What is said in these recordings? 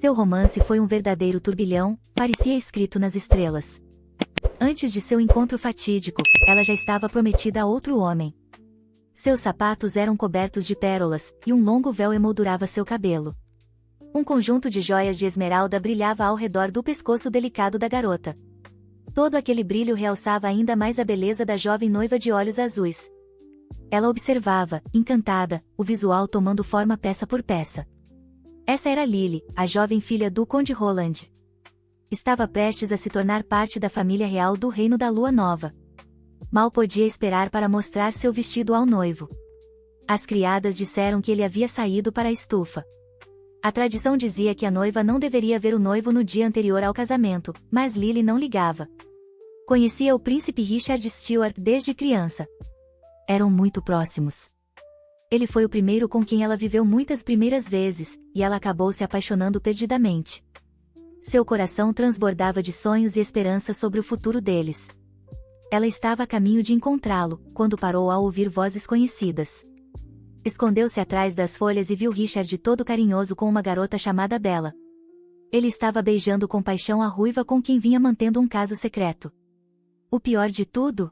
Seu romance foi um verdadeiro turbilhão, parecia escrito nas estrelas. Antes de seu encontro fatídico, ela já estava prometida a outro homem. Seus sapatos eram cobertos de pérolas, e um longo véu emoldurava seu cabelo. Um conjunto de joias de esmeralda brilhava ao redor do pescoço delicado da garota. Todo aquele brilho realçava ainda mais a beleza da jovem noiva de olhos azuis. Ela observava, encantada, o visual tomando forma peça por peça. Essa era Lily, a jovem filha do Conde Roland. Estava prestes a se tornar parte da família real do Reino da Lua Nova. Mal podia esperar para mostrar seu vestido ao noivo. As criadas disseram que ele havia saído para a estufa. A tradição dizia que a noiva não deveria ver o noivo no dia anterior ao casamento, mas Lily não ligava. Conhecia o príncipe Richard Stuart desde criança. Eram muito próximos. Ele foi o primeiro com quem ela viveu muitas primeiras vezes, e ela acabou se apaixonando perdidamente. Seu coração transbordava de sonhos e esperança sobre o futuro deles. Ela estava a caminho de encontrá-lo, quando parou ao ouvir vozes conhecidas. Escondeu-se atrás das folhas e viu Richard todo carinhoso com uma garota chamada Bella. Ele estava beijando com paixão a ruiva com quem vinha mantendo um caso secreto. O pior de tudo?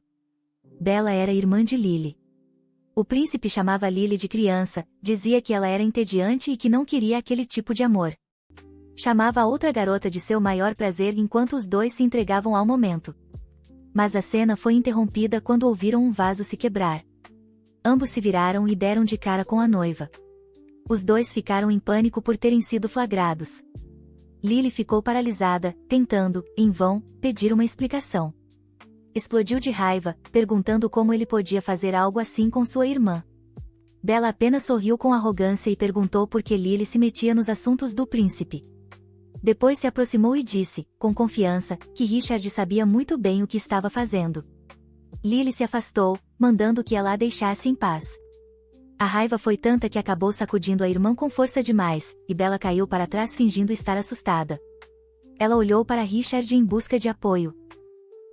Bella era irmã de Lily. O príncipe chamava Lily de criança, dizia que ela era entediante e que não queria aquele tipo de amor. Chamava a outra garota de seu maior prazer enquanto os dois se entregavam ao momento. Mas a cena foi interrompida quando ouviram um vaso se quebrar. Ambos se viraram e deram de cara com a noiva. Os dois ficaram em pânico por terem sido flagrados. Lily ficou paralisada, tentando, em vão, pedir uma explicação. Explodiu de raiva, perguntando como ele podia fazer algo assim com sua irmã. Bella apenas sorriu com arrogância e perguntou por que Lily se metia nos assuntos do príncipe. Depois se aproximou e disse, com confiança, que Richard sabia muito bem o que estava fazendo. Lily se afastou, mandando que ela a deixasse em paz. A raiva foi tanta que acabou sacudindo a irmã com força demais, e Bella caiu para trás fingindo estar assustada. Ela olhou para Richard em busca de apoio.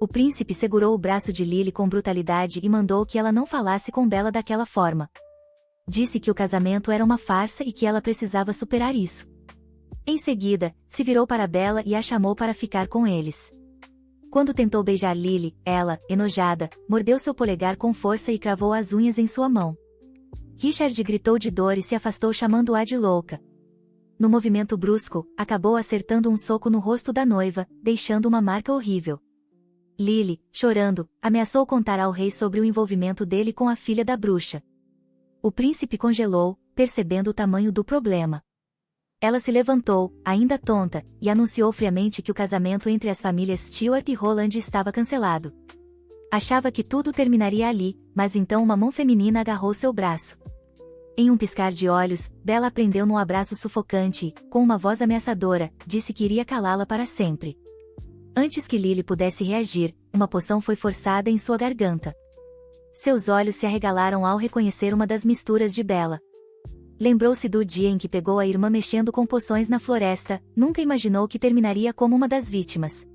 O príncipe segurou o braço de Lily com brutalidade e mandou que ela não falasse com Bella daquela forma. Disse que o casamento era uma farsa e que ela precisava superar isso. Em seguida, se virou para Bella e a chamou para ficar com eles. Quando tentou beijar Lily, ela, enojada, mordeu seu polegar com força e cravou as unhas em sua mão. Richard gritou de dor e se afastou chamando-a de louca. No movimento brusco, acabou acertando um soco no rosto da noiva, deixando uma marca horrível. Lily, chorando, ameaçou contar ao rei sobre o envolvimento dele com a filha da bruxa. O príncipe congelou, percebendo o tamanho do problema. Ela se levantou, ainda tonta, e anunciou friamente que o casamento entre as famílias Stuart e Roland estava cancelado. Achava que tudo terminaria ali, mas então uma mão feminina agarrou seu braço. Em um piscar de olhos, Bella a prendeu num abraço sufocante e, com uma voz ameaçadora, disse que iria calá-la para sempre. Antes que Lily pudesse reagir, uma poção foi forçada em sua garganta. Seus olhos se arregalaram ao reconhecer uma das misturas de Bella. Lembrou-se do dia em que pegou a irmã mexendo com poções na floresta, nunca imaginou que terminaria como uma das vítimas.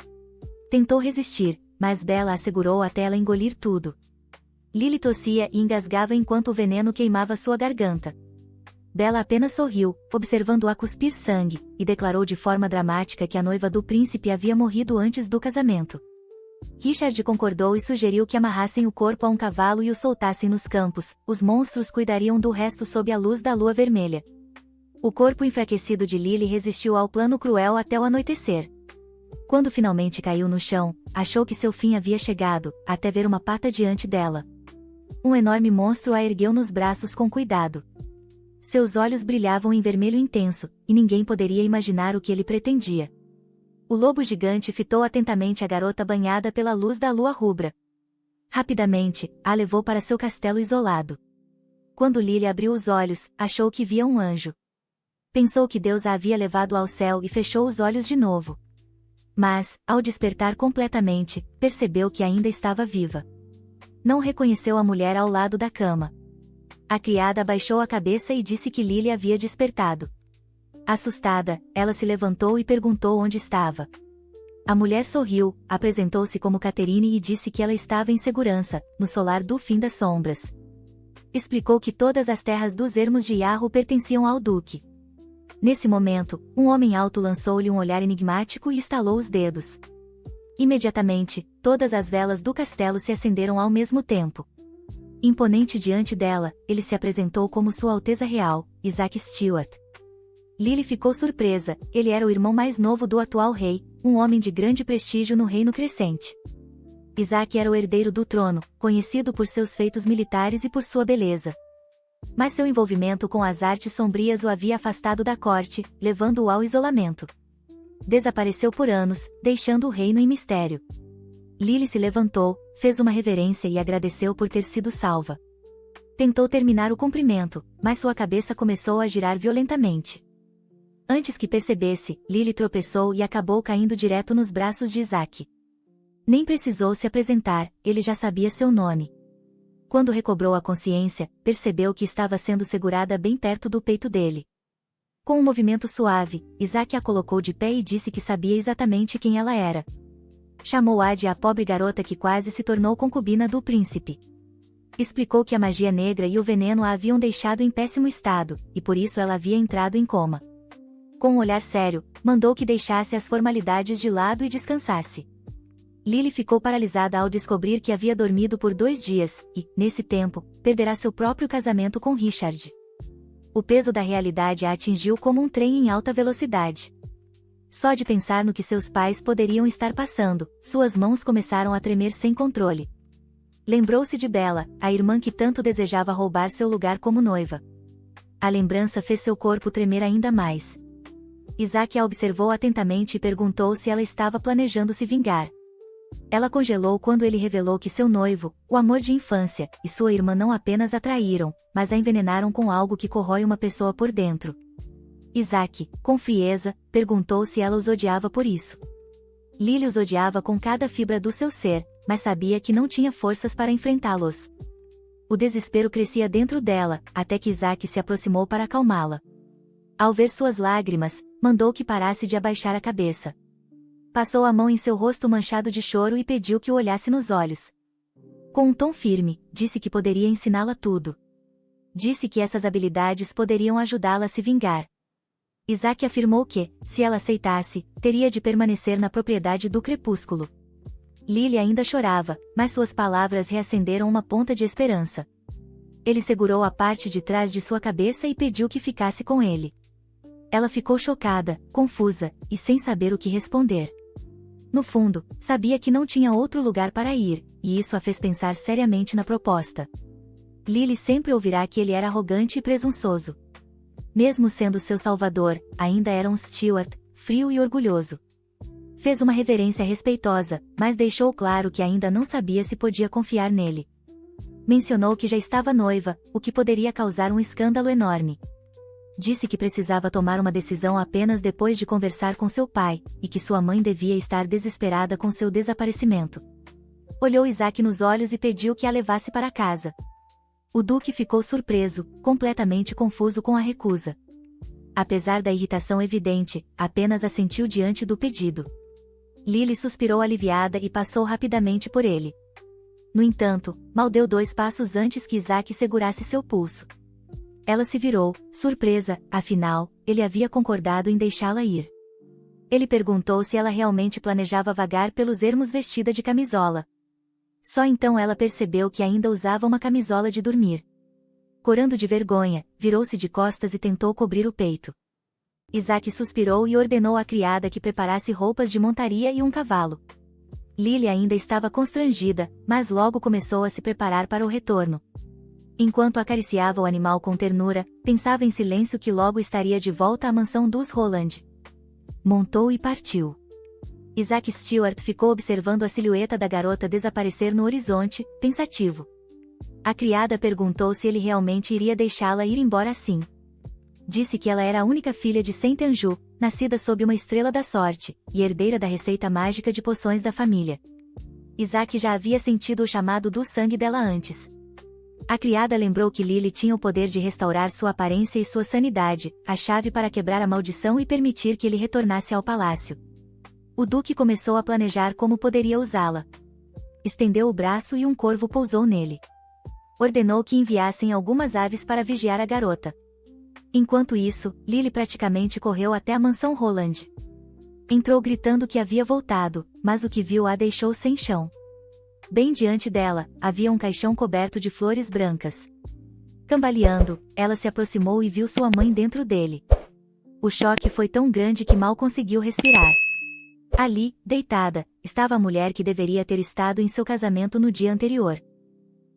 Tentou resistir, mas Bella a segurou até ela engolir tudo. Lily tossia e engasgava enquanto o veneno queimava sua garganta. Bella apenas sorriu, observando-a cuspir sangue, e declarou de forma dramática que a noiva do príncipe havia morrido antes do casamento. Richard concordou e sugeriu que amarrassem o corpo a um cavalo e o soltassem nos campos, os monstros cuidariam do resto sob a luz da lua vermelha. O corpo enfraquecido de Lily resistiu ao plano cruel até o anoitecer. Quando finalmente caiu no chão, achou que seu fim havia chegado, até ver uma pata diante dela. Um enorme monstro a ergueu nos braços com cuidado. Seus olhos brilhavam em vermelho intenso, e ninguém poderia imaginar o que ele pretendia. O lobo gigante fitou atentamente a garota banhada pela luz da lua rubra. Rapidamente, a levou para seu castelo isolado. Quando Lily abriu os olhos, achou que via um anjo. Pensou que Deus a havia levado ao céu e fechou os olhos de novo. Mas, ao despertar completamente, percebeu que ainda estava viva. Não reconheceu a mulher ao lado da cama. A criada abaixou a cabeça e disse que Lily havia despertado. Assustada, ela se levantou e perguntou onde estava. A mulher sorriu, apresentou-se como Catherine e disse que ela estava em segurança, no solar do fim das sombras. Explicou que todas as terras dos ermos de Yarrow pertenciam ao duque. Nesse momento, um homem alto lançou-lhe um olhar enigmático e estalou os dedos. Imediatamente, todas as velas do castelo se acenderam ao mesmo tempo. Imponente diante dela, ele se apresentou como Sua Alteza Real, Isaac Stewart. Lily ficou surpresa, ele era o irmão mais novo do atual rei, um homem de grande prestígio no Reino Crescente. Isaac era o herdeiro do trono, conhecido por seus feitos militares e por sua beleza. Mas seu envolvimento com as artes sombrias o havia afastado da corte, levando-o ao isolamento. Desapareceu por anos, deixando o reino em mistério. Lily se levantou, fez uma reverência e agradeceu por ter sido salva. Tentou terminar o cumprimento, mas sua cabeça começou a girar violentamente. Antes que percebesse, Lily tropeçou e acabou caindo direto nos braços de Isaac. Nem precisou se apresentar, ele já sabia seu nome. Quando recobrou a consciência, percebeu que estava sendo segurada bem perto do peito dele. Com um movimento suave, Isaac a colocou de pé e disse que sabia exatamente quem ela era. Chamou-a de a pobre garota que quase se tornou concubina do príncipe. Explicou que a magia negra e o veneno a haviam deixado em péssimo estado, e por isso ela havia entrado em coma. Com um olhar sério, mandou que deixasse as formalidades de lado e descansasse. Lily ficou paralisada ao descobrir que havia dormido por 2 dias, e, nesse tempo, perderá seu próprio casamento com Richard. O peso da realidade a atingiu como um trem em alta velocidade. Só de pensar no que seus pais poderiam estar passando, suas mãos começaram a tremer sem controle. Lembrou-se de Bella, a irmã que tanto desejava roubar seu lugar como noiva. A lembrança fez seu corpo tremer ainda mais. Isaac a observou atentamente e perguntou se ela estava planejando se vingar. Ela congelou quando ele revelou que seu noivo, o amor de infância, e sua irmã não apenas a traíram, mas a envenenaram com algo que corrói uma pessoa por dentro. Isaac, com frieza, perguntou se ela os odiava por isso. Lily os odiava com cada fibra do seu ser, mas sabia que não tinha forças para enfrentá-los. O desespero crescia dentro dela, até que Isaac se aproximou para acalmá-la. Ao ver suas lágrimas, mandou que parasse de abaixar a cabeça. Passou a mão em seu rosto manchado de choro e pediu que o olhasse nos olhos. Com um tom firme, disse que poderia ensiná-la tudo. Disse que essas habilidades poderiam ajudá-la a se vingar. Isaac afirmou que, se ela aceitasse, teria de permanecer na propriedade do crepúsculo. Lily ainda chorava, mas suas palavras reacenderam uma ponta de esperança. Ele segurou a parte de trás de sua cabeça e pediu que ficasse com ele. Ela ficou chocada, confusa, e sem saber o que responder. No fundo, sabia que não tinha outro lugar para ir, e isso a fez pensar seriamente na proposta. Lily sempre ouvirá que ele era arrogante e presunçoso. Mesmo sendo seu salvador, ainda era um Stewart, frio e orgulhoso. Fez uma reverência respeitosa, mas deixou claro que ainda não sabia se podia confiar nele. Mencionou que já estava noiva, o que poderia causar um escândalo enorme. Disse que precisava tomar uma decisão apenas depois de conversar com seu pai, e que sua mãe devia estar desesperada com seu desaparecimento. Olhou Isaac nos olhos e pediu que a levasse para casa. O duque ficou surpreso, completamente confuso com a recusa. Apesar da irritação evidente, apenas assentiu diante do pedido. Lily suspirou aliviada e passou rapidamente por ele. No entanto, mal deu 2 passos antes que Isaac segurasse seu pulso. Ela se virou, surpresa, afinal, ele havia concordado em deixá-la ir. Ele perguntou se ela realmente planejava vagar pelos ermos vestida de camisola. Só então ela percebeu que ainda usava uma camisola de dormir. Corando de vergonha, virou-se de costas e tentou cobrir o peito. Isaac suspirou e ordenou à criada que preparasse roupas de montaria e um cavalo. Lily ainda estava constrangida, mas logo começou a se preparar para o retorno. Enquanto acariciava o animal com ternura, pensava em silêncio que logo estaria de volta à mansão dos Roland. Montou e partiu. Isaac Stewart ficou observando a silhueta da garota desaparecer no horizonte, pensativo. A criada perguntou se ele realmente iria deixá-la ir embora assim. Disse que ela era a única filha de Saint-Anjou, nascida sob uma estrela da sorte, e herdeira da receita mágica de poções da família. Isaac já havia sentido o chamado do sangue dela antes. A criada lembrou que Lily tinha o poder de restaurar sua aparência e sua sanidade, a chave para quebrar a maldição e permitir que ele retornasse ao palácio. O duque começou a planejar como poderia usá-la. Estendeu o braço e um corvo pousou nele. Ordenou que enviassem algumas aves para vigiar a garota. Enquanto isso, Lily praticamente correu até a mansão Roland. Entrou gritando que havia voltado, mas o que viu a deixou sem chão. Bem diante dela, havia um caixão coberto de flores brancas. Cambaleando, ela se aproximou e viu sua mãe dentro dele. O choque foi tão grande que mal conseguiu respirar. Ali, deitada, estava a mulher que deveria ter estado em seu casamento no dia anterior.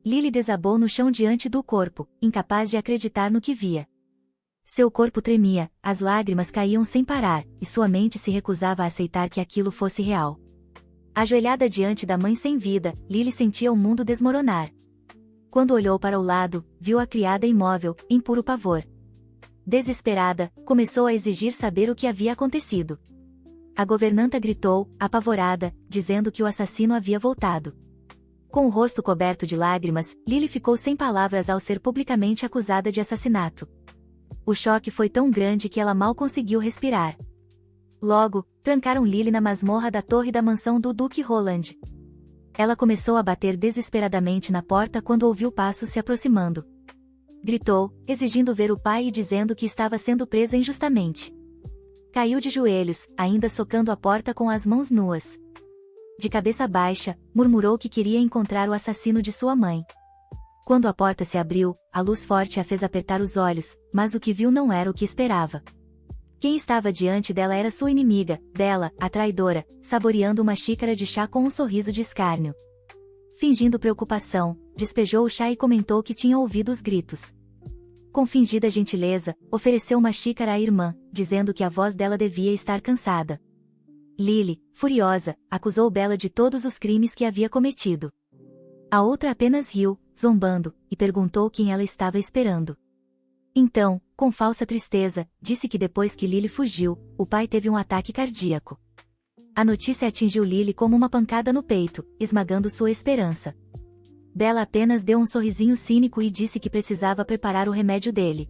Lily desabou no chão diante do corpo, incapaz de acreditar no que via. Seu corpo tremia, as lágrimas caíam sem parar, e sua mente se recusava a aceitar que aquilo fosse real. Ajoelhada diante da mãe sem vida, Lily sentia o mundo desmoronar. Quando olhou para o lado, viu a criada imóvel, em puro pavor. Desesperada, começou a exigir saber o que havia acontecido. A governanta gritou, apavorada, dizendo que o assassino havia voltado. Com o rosto coberto de lágrimas, Lily ficou sem palavras ao ser publicamente acusada de assassinato. O choque foi tão grande que ela mal conseguiu respirar. Logo, trancaram Lily na masmorra da torre da mansão do Duque Roland. Ela começou a bater desesperadamente na porta quando ouviu passos se aproximando. Gritou, exigindo ver o pai e dizendo que estava sendo presa injustamente. Caiu de joelhos, ainda socando a porta com as mãos nuas. De cabeça baixa, murmurou que queria encontrar o assassino de sua mãe. Quando a porta se abriu, a luz forte a fez apertar os olhos, mas o que viu não era o que esperava. Quem estava diante dela era sua inimiga, Bella, a traidora, saboreando uma xícara de chá com um sorriso de escárnio. Fingindo preocupação, despejou o chá e comentou que tinha ouvido os gritos. Com fingida gentileza, ofereceu uma xícara à irmã, dizendo que a voz dela devia estar cansada. Lily, furiosa, acusou Bella de todos os crimes que havia cometido. A outra apenas riu, zombando, e perguntou quem ela estava esperando. Então, com falsa tristeza, disse que depois que Lily fugiu, o pai teve um ataque cardíaco. A notícia atingiu Lily como uma pancada no peito, esmagando sua esperança. Bella apenas deu um sorrisinho cínico e disse que precisava preparar o remédio dele.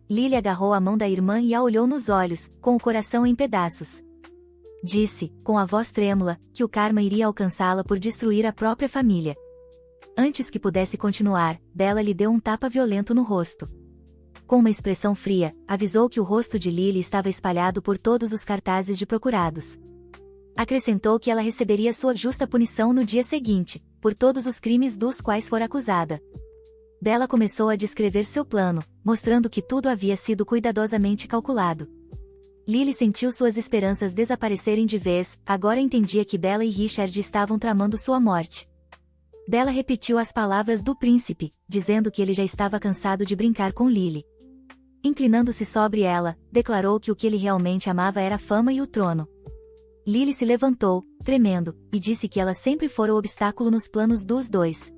Lily agarrou a mão da irmã e a olhou nos olhos, com o coração em pedaços. Disse, com a voz trêmula, que o karma iria alcançá-la por destruir a própria família. Antes que pudesse continuar, Bella lhe deu um tapa violento no rosto. Com uma expressão fria, avisou que o rosto de Lily estava espalhado por todos os cartazes de procurados. Acrescentou que ela receberia sua justa punição no dia seguinte, por todos os crimes dos quais fora acusada. Bella começou a descrever seu plano, mostrando que tudo havia sido cuidadosamente calculado. Lily sentiu suas esperanças desaparecerem de vez, agora entendia que Bella e Richard estavam tramando sua morte. Bella repetiu as palavras do príncipe, dizendo que ele já estava cansado de brincar com Lily. Inclinando-se sobre ela, declarou que o que ele realmente amava era a fama e o trono. Lily se levantou, tremendo, e disse que ela sempre fora o obstáculo nos planos dos dois.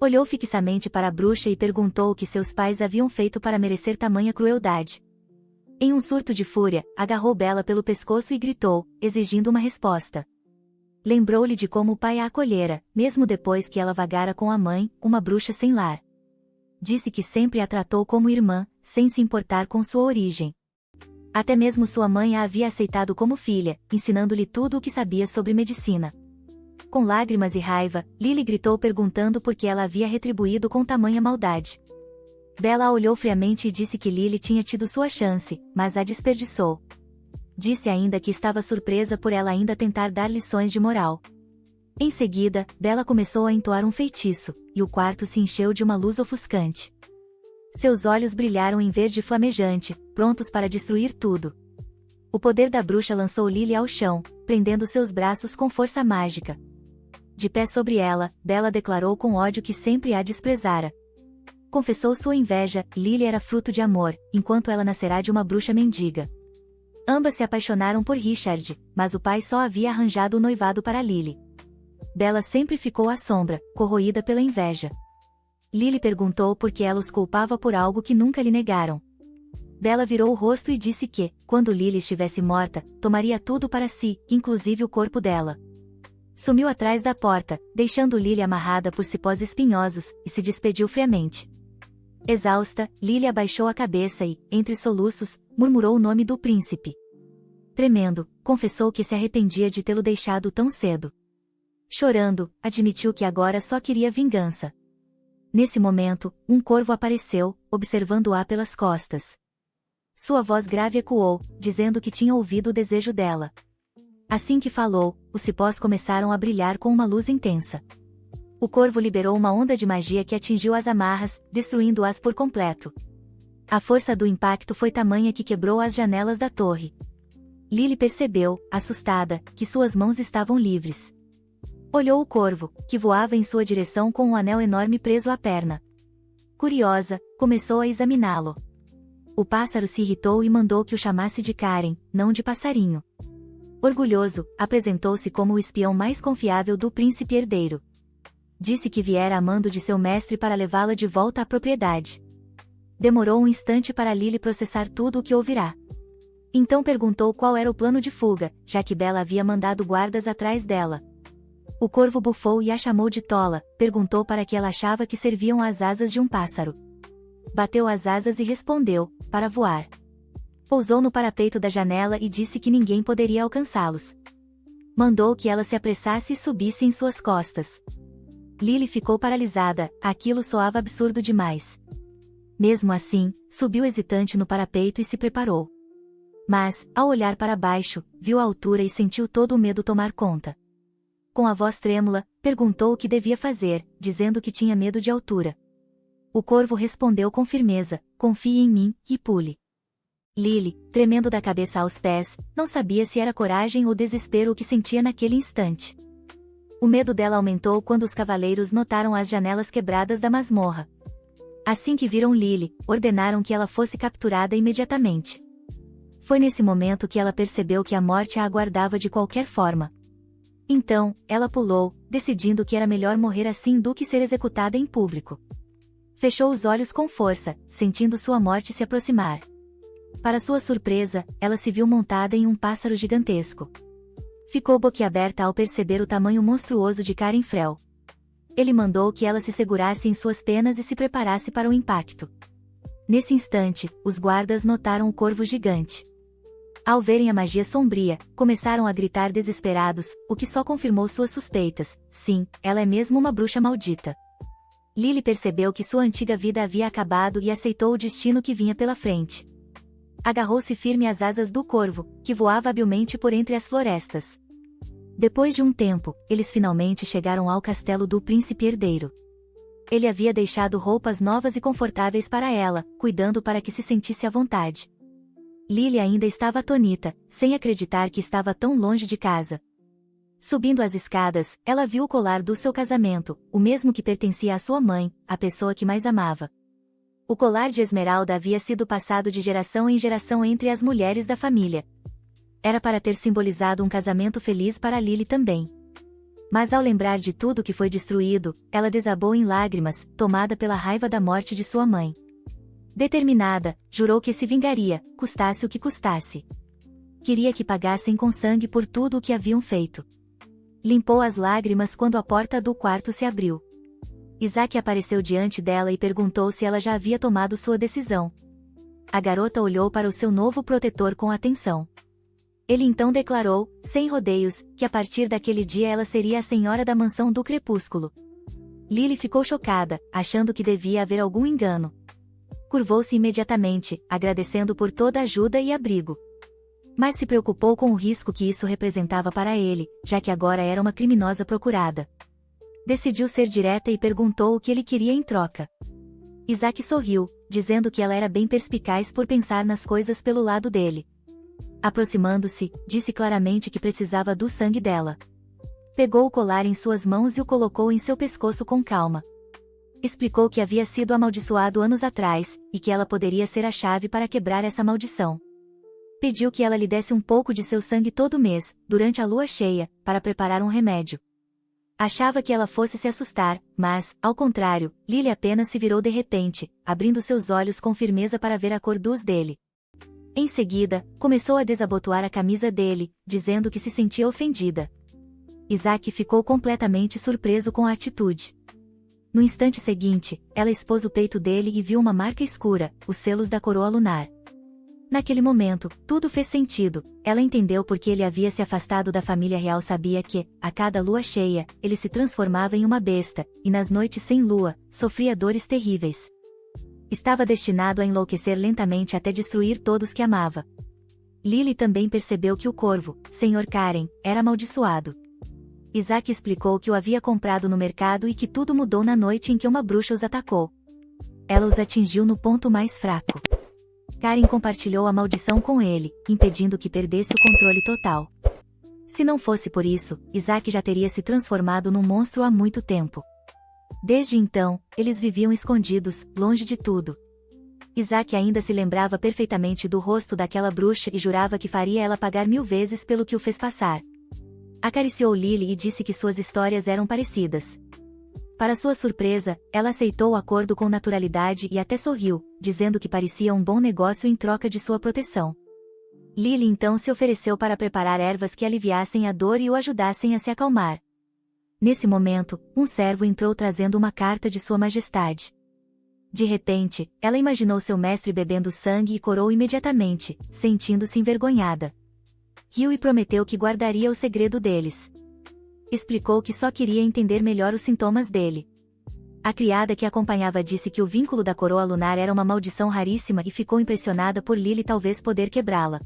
Olhou fixamente para a bruxa e perguntou o que seus pais haviam feito para merecer tamanha crueldade. Em um surto de fúria, agarrou Bella pelo pescoço e gritou, exigindo uma resposta. Lembrou-lhe de como o pai a acolhera, mesmo depois que ela vagara com a mãe, uma bruxa sem lar. Disse que sempre a tratou como irmã, sem se importar com sua origem. Até mesmo sua mãe a havia aceitado como filha, ensinando-lhe tudo o que sabia sobre medicina. Com lágrimas e raiva, Lily gritou perguntando por que ela havia retribuído com tamanha maldade. Bella a olhou friamente e disse que Lily tinha tido sua chance, mas a desperdiçou. Disse ainda que estava surpresa por ela ainda tentar dar lições de moral. Em seguida, Bella começou a entoar um feitiço, e o quarto se encheu de uma luz ofuscante. Seus olhos brilharam em verde flamejante, prontos para destruir tudo. O poder da bruxa lançou Lily ao chão, prendendo seus braços com força mágica. De pé sobre ela, Bella declarou com ódio que sempre a desprezara. Confessou sua inveja, Lily era fruto de amor, enquanto ela nascerá de uma bruxa mendiga. Ambas se apaixonaram por Richard, mas o pai só havia arranjado o noivado para Lily. Bella sempre ficou à sombra, corroída pela inveja. Lily perguntou por que ela os culpava por algo que nunca lhe negaram. Bella virou o rosto e disse que, quando Lily estivesse morta, tomaria tudo para si, inclusive o corpo dela. Sumiu atrás da porta, deixando Lily amarrada por cipós espinhosos, e se despediu friamente. Exausta, Lily abaixou a cabeça e, entre soluços, murmurou o nome do príncipe. Tremendo, confessou que se arrependia de tê-lo deixado tão cedo. Chorando, admitiu que agora só queria vingança. Nesse momento, um corvo apareceu, observando-a pelas costas. Sua voz grave ecoou, dizendo que tinha ouvido o desejo dela. Assim que falou, os cipós começaram a brilhar com uma luz intensa. O corvo liberou uma onda de magia que atingiu as amarras, destruindo-as por completo. A força do impacto foi tamanha que quebrou as janelas da torre. Lily percebeu, assustada, que suas mãos estavam livres. Olhou o corvo, que voava em sua direção com um anel enorme preso à perna. Curiosa, começou a examiná-lo. O pássaro se irritou e mandou que o chamasse de Karen, não de passarinho. Orgulhoso, apresentou-se como o espião mais confiável do príncipe herdeiro. Disse que viera a mando de seu mestre para levá-la de volta à propriedade. Demorou um instante para Lily processar tudo o que ouvirá. Então perguntou qual era o plano de fuga, já que Bella havia mandado guardas atrás dela. O corvo bufou e a chamou de tola, perguntou para que ela achava que serviam as asas de um pássaro. Bateu as asas e respondeu, para voar. Pousou no parapeito da janela e disse que ninguém poderia alcançá-los. Mandou que ela se apressasse e subisse em suas costas. Lily ficou paralisada, aquilo soava absurdo demais. Mesmo assim, subiu hesitante no parapeito e se preparou. Mas, ao olhar para baixo, viu a altura e sentiu todo o medo tomar conta. Com a voz trêmula, perguntou o que devia fazer, dizendo que tinha medo de altura. O corvo respondeu com firmeza, confie em mim, e pule. Lily, tremendo da cabeça aos pés, não sabia se era coragem ou desespero o que sentia naquele instante. O medo dela aumentou quando os cavaleiros notaram as janelas quebradas da masmorra. Assim que viram Lily, ordenaram que ela fosse capturada imediatamente. Foi nesse momento que ela percebeu que a morte a aguardava de qualquer forma. Então, ela pulou, decidindo que era melhor morrer assim do que ser executada em público. Fechou os olhos com força, sentindo sua morte se aproximar. Para sua surpresa, ela se viu montada em um pássaro gigantesco. Ficou boquiaberta ao perceber o tamanho monstruoso de Karen Frell. Ele mandou que ela se segurasse em suas penas e se preparasse para o impacto. Nesse instante, os guardas notaram o corvo gigante. Ao verem a magia sombria, começaram a gritar desesperados, o que só confirmou suas suspeitas. Sim, ela é mesmo uma bruxa maldita. Lily percebeu que sua antiga vida havia acabado e aceitou o destino que vinha pela frente. Agarrou-se firme às asas do corvo, que voava habilmente por entre as florestas. Depois de um tempo, eles finalmente chegaram ao castelo do príncipe herdeiro. Ele havia deixado roupas novas e confortáveis para ela, cuidando para que se sentisse à vontade. Lily ainda estava atônita, sem acreditar que estava tão longe de casa. Subindo as escadas, ela viu o colar do seu casamento, o mesmo que pertencia à sua mãe, a pessoa que mais amava. O colar de esmeralda havia sido passado de geração em geração entre as mulheres da família. Era para ter simbolizado um casamento feliz para Lily também. Mas ao lembrar de tudo que foi destruído, ela desabou em lágrimas, tomada pela raiva da morte de sua mãe. Determinada, jurou que se vingaria, custasse o que custasse. Queria que pagassem com sangue por tudo o que haviam feito. Limpou as lágrimas quando a porta do quarto se abriu. Isaac apareceu diante dela e perguntou se ela já havia tomado sua decisão. A garota olhou para o seu novo protetor com atenção. Ele então declarou, sem rodeios, que a partir daquele dia ela seria a senhora da mansão do crepúsculo. Lily ficou chocada, achando que devia haver algum engano. Curvou-se imediatamente, agradecendo por toda a ajuda e abrigo. Mas se preocupou com o risco que isso representava para ele, já que agora era uma criminosa procurada. Decidiu ser direta e perguntou o que ele queria em troca. Isaac sorriu, dizendo que ela era bem perspicaz por pensar nas coisas pelo lado dele. Aproximando-se, disse claramente que precisava do sangue dela. Pegou o colar em suas mãos e o colocou em seu pescoço com calma. Explicou que havia sido amaldiçoado anos atrás, e que ela poderia ser a chave para quebrar essa maldição. Pediu que ela lhe desse um pouco de seu sangue todo mês, durante a lua cheia, para preparar um remédio. Achava que ela fosse se assustar, mas, ao contrário, Lily apenas se virou de repente, abrindo seus olhos com firmeza para ver a cor dos dele. Em seguida, começou a desabotoar a camisa dele, dizendo que se sentia ofendida. Isaac ficou completamente surpreso com a atitude. No instante seguinte, ela expôs o peito dele e viu uma marca escura, os selos da coroa lunar. Naquele momento, tudo fez sentido. Ela entendeu por que ele havia se afastado da família real. Sabia que, a cada lua cheia, ele se transformava em uma besta, e nas noites sem lua, sofria dores terríveis. Estava destinado a enlouquecer lentamente até destruir todos que amava. Lily também percebeu que o corvo, Sr. Karen, era amaldiçoado. Isaac explicou que o havia comprado no mercado e que tudo mudou na noite em que uma bruxa os atacou. Ela os atingiu no ponto mais fraco. Karen compartilhou a maldição com ele, impedindo que perdesse o controle total. Se não fosse por isso, Isaac já teria se transformado num monstro há muito tempo. Desde então, eles viviam escondidos, longe de tudo. Isaac ainda se lembrava perfeitamente do rosto daquela bruxa e jurava que faria ela pagar 1000 vezes pelo que o fez passar. Acariciou Lily e disse que suas histórias eram parecidas. Para sua surpresa, ela aceitou o acordo com naturalidade e até sorriu, dizendo que parecia um bom negócio em troca de sua proteção. Lily então se ofereceu para preparar ervas que aliviassem a dor e o ajudassem a se acalmar. Nesse momento, um servo entrou trazendo uma carta de Sua Majestade. De repente, ela imaginou seu mestre bebendo sangue e corou imediatamente, sentindo-se envergonhada. Riu e prometeu que guardaria o segredo deles. Explicou que só queria entender melhor os sintomas dele. A criada que acompanhava disse que o vínculo da coroa lunar era uma maldição raríssima e ficou impressionada por Lily talvez poder quebrá-la.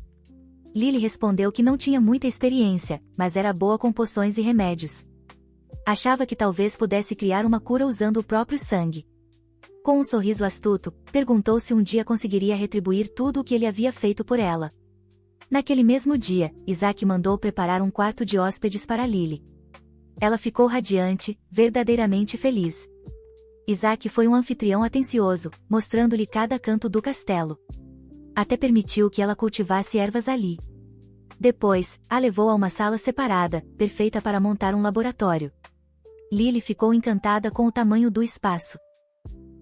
Lily respondeu que não tinha muita experiência, mas era boa com poções e remédios. Achava que talvez pudesse criar uma cura usando o próprio sangue. Com um sorriso astuto, perguntou se um dia conseguiria retribuir tudo o que ele havia feito por ela. Naquele mesmo dia, Isaac mandou preparar um quarto de hóspedes para Lily. Ela ficou radiante, verdadeiramente feliz. Isaac foi um anfitrião atencioso, mostrando-lhe cada canto do castelo. Até permitiu que ela cultivasse ervas ali. Depois, a levou a uma sala separada, perfeita para montar um laboratório. Lily ficou encantada com o tamanho do espaço.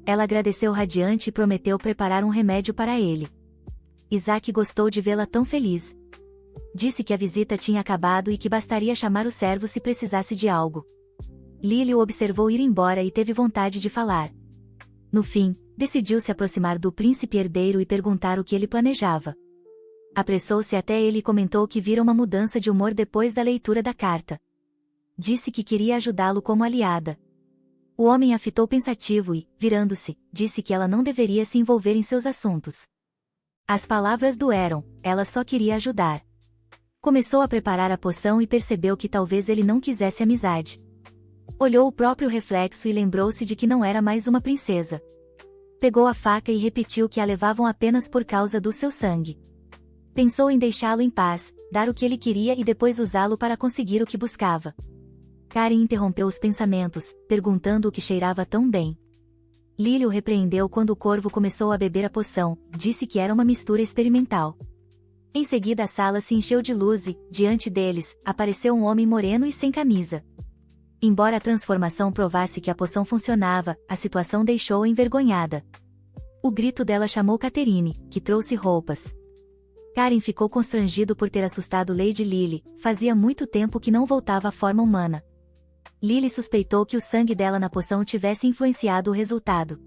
Ela agradeceu radiante e prometeu preparar um remédio para ele. Isaac gostou de vê-la tão feliz. Disse que a visita tinha acabado e que bastaria chamar o servo se precisasse de algo. Lily o observou ir embora e teve vontade de falar. No fim, decidiu se aproximar do príncipe herdeiro e perguntar o que ele planejava. Apressou-se até ele e comentou que vira uma mudança de humor depois da leitura da carta. Disse que queria ajudá-lo como aliada. O homem a fitou pensativo e, virando-se, disse que ela não deveria se envolver em seus assuntos. As palavras doeram, ela só queria ajudar. Começou a preparar a poção e percebeu que talvez ele não quisesse amizade. Olhou o próprio reflexo e lembrou-se de que não era mais uma princesa. Pegou a faca e repetiu que a levavam apenas por causa do seu sangue. Pensou em deixá-lo em paz, dar o que ele queria e depois usá-lo para conseguir o que buscava. Karen interrompeu os pensamentos, perguntando o que cheirava tão bem. Lily o repreendeu quando o corvo começou a beber a poção, disse que era uma mistura experimental. Em seguida a sala se encheu de luz e, diante deles, apareceu um homem moreno e sem camisa. Embora a transformação provasse que a poção funcionava, a situação deixou-a envergonhada. O grito dela chamou Catherine, que trouxe roupas. Karen ficou constrangido por ter assustado Lady Lily, fazia muito tempo que não voltava à forma humana. Lily suspeitou que o sangue dela na poção tivesse influenciado o resultado.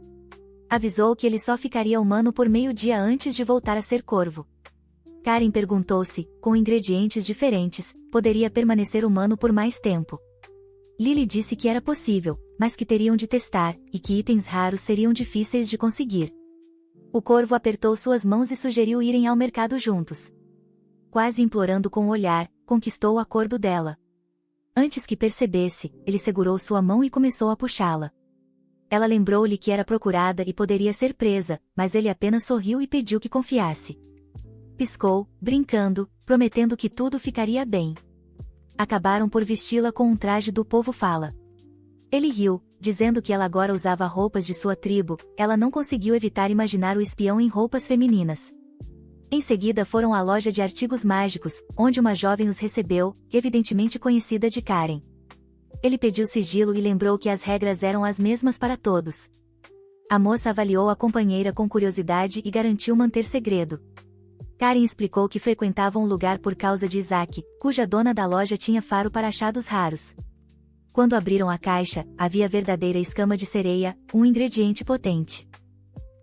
Avisou que ele só ficaria humano por meio-dia antes de voltar a ser corvo. Karen perguntou se, com ingredientes diferentes, poderia permanecer humano por mais tempo. Lily disse que era possível, mas que teriam de testar, e que itens raros seriam difíceis de conseguir. O corvo apertou suas mãos e sugeriu irem ao mercado juntos. Quase implorando com o olhar, conquistou o acordo dela. Antes que percebesse, ele segurou sua mão e começou a puxá-la. Ela lembrou-lhe que era procurada e poderia ser presa, mas ele apenas sorriu e pediu que confiasse. Piscou, brincando, prometendo que tudo ficaria bem. Acabaram por vesti-la com um traje do povo fala. Ele riu, dizendo que ela agora usava roupas de sua tribo, ela não conseguiu evitar imaginar o espião em roupas femininas. Em seguida foram à loja de artigos mágicos, onde uma jovem os recebeu, evidentemente conhecida de Karen. Ele pediu sigilo e lembrou que as regras eram as mesmas para todos. A moça avaliou a companheira com curiosidade e garantiu manter segredo. Karen explicou que frequentavam o lugar por causa de Isaac, cuja dona da loja tinha faro para achados raros. Quando abriram a caixa, havia verdadeira escama de sereia, um ingrediente potente.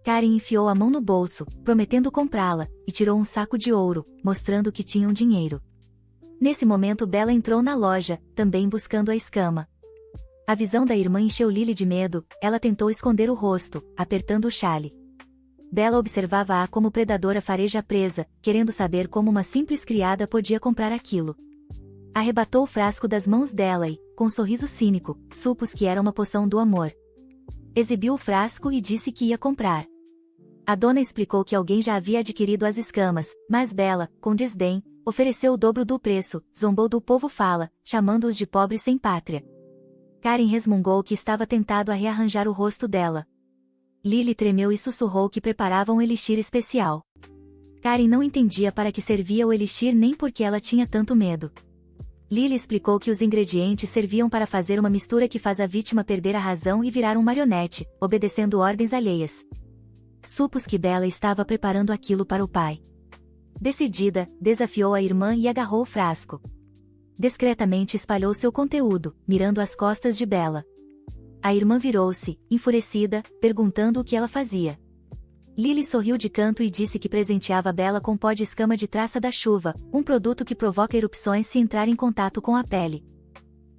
Karen enfiou a mão no bolso, prometendo comprá-la, e tirou um saco de ouro, mostrando que tinham dinheiro. Nesse momento Bella entrou na loja, também buscando a escama. A visão da irmã encheu Lily de medo, ela tentou esconder o rosto, apertando o chale. Bella observava-a como predadora fareja a presa, querendo saber como uma simples criada podia comprar aquilo. Arrebatou o frasco das mãos dela e, com um sorriso cínico, supôs que era uma poção do amor. Exibiu o frasco e disse que ia comprar. A dona explicou que alguém já havia adquirido as escamas, mas Bella, com desdém, ofereceu o dobro do preço, zombou do povo fala, chamando-os de pobres sem pátria. Karen resmungou que estava tentado a rearranjar o rosto dela. Lily tremeu e sussurrou que preparava um elixir especial. Karen não entendia para que servia o elixir nem por que ela tinha tanto medo. Lily explicou que os ingredientes serviam para fazer uma mistura que faz a vítima perder a razão e virar um marionete, obedecendo ordens alheias. Supôs que Bella estava preparando aquilo para o pai. Decidida, desafiou a irmã e agarrou o frasco. Discretamente espalhou seu conteúdo, mirando as costas de Bella. A irmã virou-se, enfurecida, perguntando o que ela fazia. Lily sorriu de canto e disse que presenteava Bella com pó de escama de traça da chuva, um produto que provoca erupções se entrar em contato com a pele.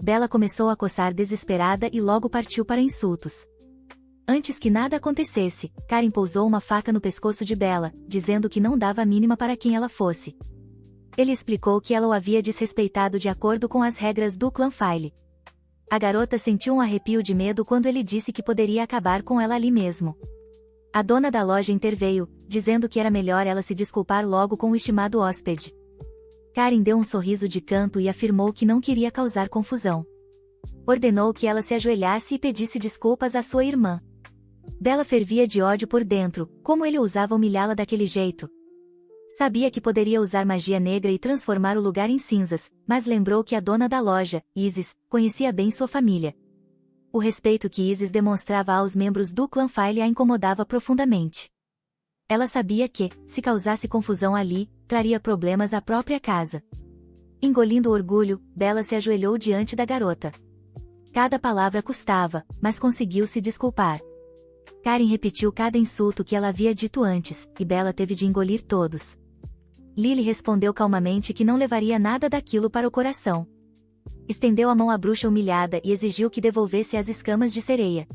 Bella começou a coçar desesperada e logo partiu para insultos. Antes que nada acontecesse, Karen pousou uma faca no pescoço de Bella, dizendo que não dava a mínima para quem ela fosse. Ele explicou que ela o havia desrespeitado de acordo com as regras do clã File. A garota sentiu um arrepio de medo quando ele disse que poderia acabar com ela ali mesmo. A dona da loja interveio, dizendo que era melhor ela se desculpar logo com o estimado hóspede. Karen deu um sorriso de canto e afirmou que não queria causar confusão. Ordenou que ela se ajoelhasse e pedisse desculpas à sua irmã. Bella fervia de ódio por dentro, como ele ousava humilhá-la daquele jeito. Sabia que poderia usar magia negra e transformar o lugar em cinzas, mas lembrou que a dona da loja, Isis, conhecia bem sua família. O respeito que Isis demonstrava aos membros do clã File a incomodava profundamente. Ela sabia que, se causasse confusão ali, traria problemas à própria casa. Engolindo o orgulho, Bella se ajoelhou diante da garota. Cada palavra custava, mas conseguiu se desculpar. Karen repetiu cada insulto que ela havia dito antes, e Bella teve de engolir todos. Lily respondeu calmamente que não levaria nada daquilo para o coração. Estendeu a mão à bruxa humilhada e exigiu que devolvesse as escamas de sereia.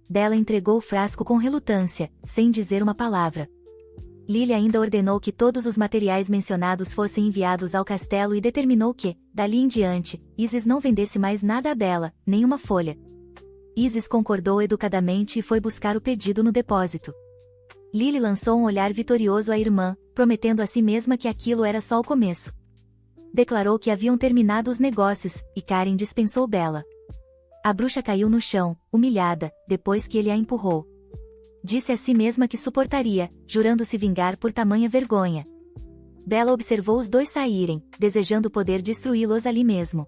Bella entregou o frasco com relutância, sem dizer uma palavra. Lily ainda ordenou que todos os materiais mencionados fossem enviados ao castelo e determinou que, dali em diante, Isis não vendesse mais nada a Bella, nem uma folha. Isis concordou educadamente e foi buscar o pedido no depósito. Lily lançou um olhar vitorioso à irmã, prometendo a si mesma que aquilo era só o começo. Declarou que haviam terminado os negócios, e Karen dispensou Bella. A bruxa caiu no chão, humilhada, depois que ele a empurrou. Disse a si mesma que suportaria, jurando se vingar por tamanha vergonha. Bella observou os dois saírem, desejando poder destruí-los ali mesmo.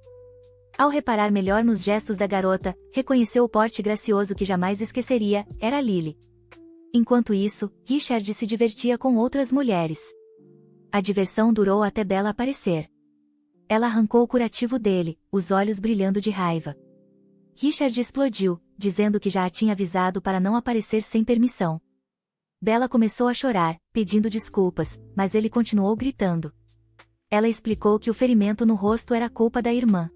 Ao reparar melhor nos gestos da garota, reconheceu o porte gracioso que jamais esqueceria, era Lily. Enquanto isso, Richard se divertia com outras mulheres. A diversão durou até Bella aparecer. Ela arrancou o curativo dele, os olhos brilhando de raiva. Richard explodiu, dizendo que já a tinha avisado para não aparecer sem permissão. Bella começou a chorar, pedindo desculpas, mas ele continuou gritando. Ela explicou que o ferimento no rosto era culpa da irmã.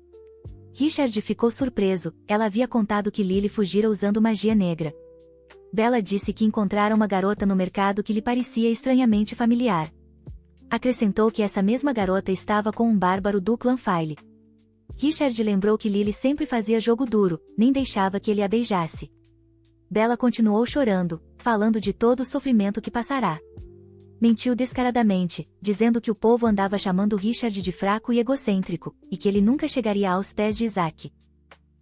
Richard ficou surpreso, ela havia contado que Lily fugira usando magia negra. Bella disse que encontrara uma garota no mercado que lhe parecia estranhamente familiar. Acrescentou que essa mesma garota estava com um bárbaro do clã File. Richard lembrou que Lily sempre fazia jogo duro, nem deixava que ele a beijasse. Bella continuou chorando, falando de todo o sofrimento que passará. Mentiu descaradamente, dizendo que o povo andava chamando Richard de fraco e egocêntrico, e que ele nunca chegaria aos pés de Isaac.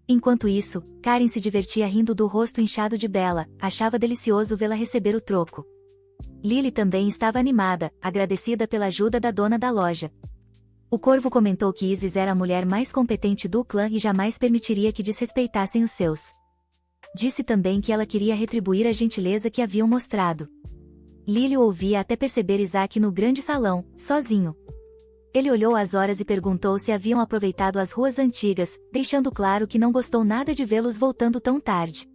Enquanto isso, Karen se divertia rindo do rosto inchado de Bella, achava delicioso vê-la receber o troco. Lily também estava animada, agradecida pela ajuda da dona da loja. O corvo comentou que Isis era a mulher mais competente do clã e jamais permitiria que desrespeitassem os seus. Disse também que ela queria retribuir a gentileza que haviam mostrado. Lily o ouvia até perceber Isaac no grande salão, sozinho. Ele olhou as horas e perguntou se haviam aproveitado as ruas antigas, deixando claro que não gostou nada de vê-los voltando tão tarde.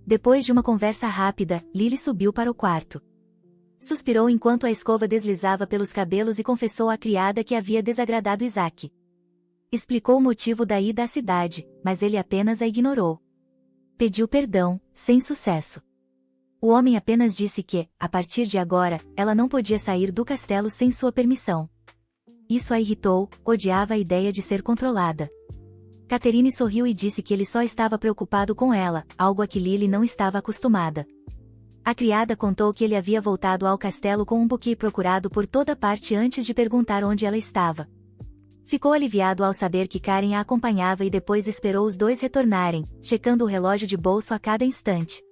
Depois de uma conversa rápida, Lily subiu para o quarto. Suspirou enquanto a escova deslizava pelos cabelos e confessou à criada que havia desagradado Isaac. Explicou o motivo da ida à cidade, mas ele apenas a ignorou. Pediu perdão, sem sucesso. O homem apenas disse que, a partir de agora, ela não podia sair do castelo sem sua permissão. Isso a irritou, odiava a ideia de ser controlada. Catherine sorriu e disse que ele só estava preocupado com ela, algo a que Lily não estava acostumada. A criada contou que ele havia voltado ao castelo com um buquê procurado por toda parte antes de perguntar onde ela estava. Ficou aliviado ao saber que Karen a acompanhava e depois esperou os dois retornarem, checando o relógio de bolso a cada instante.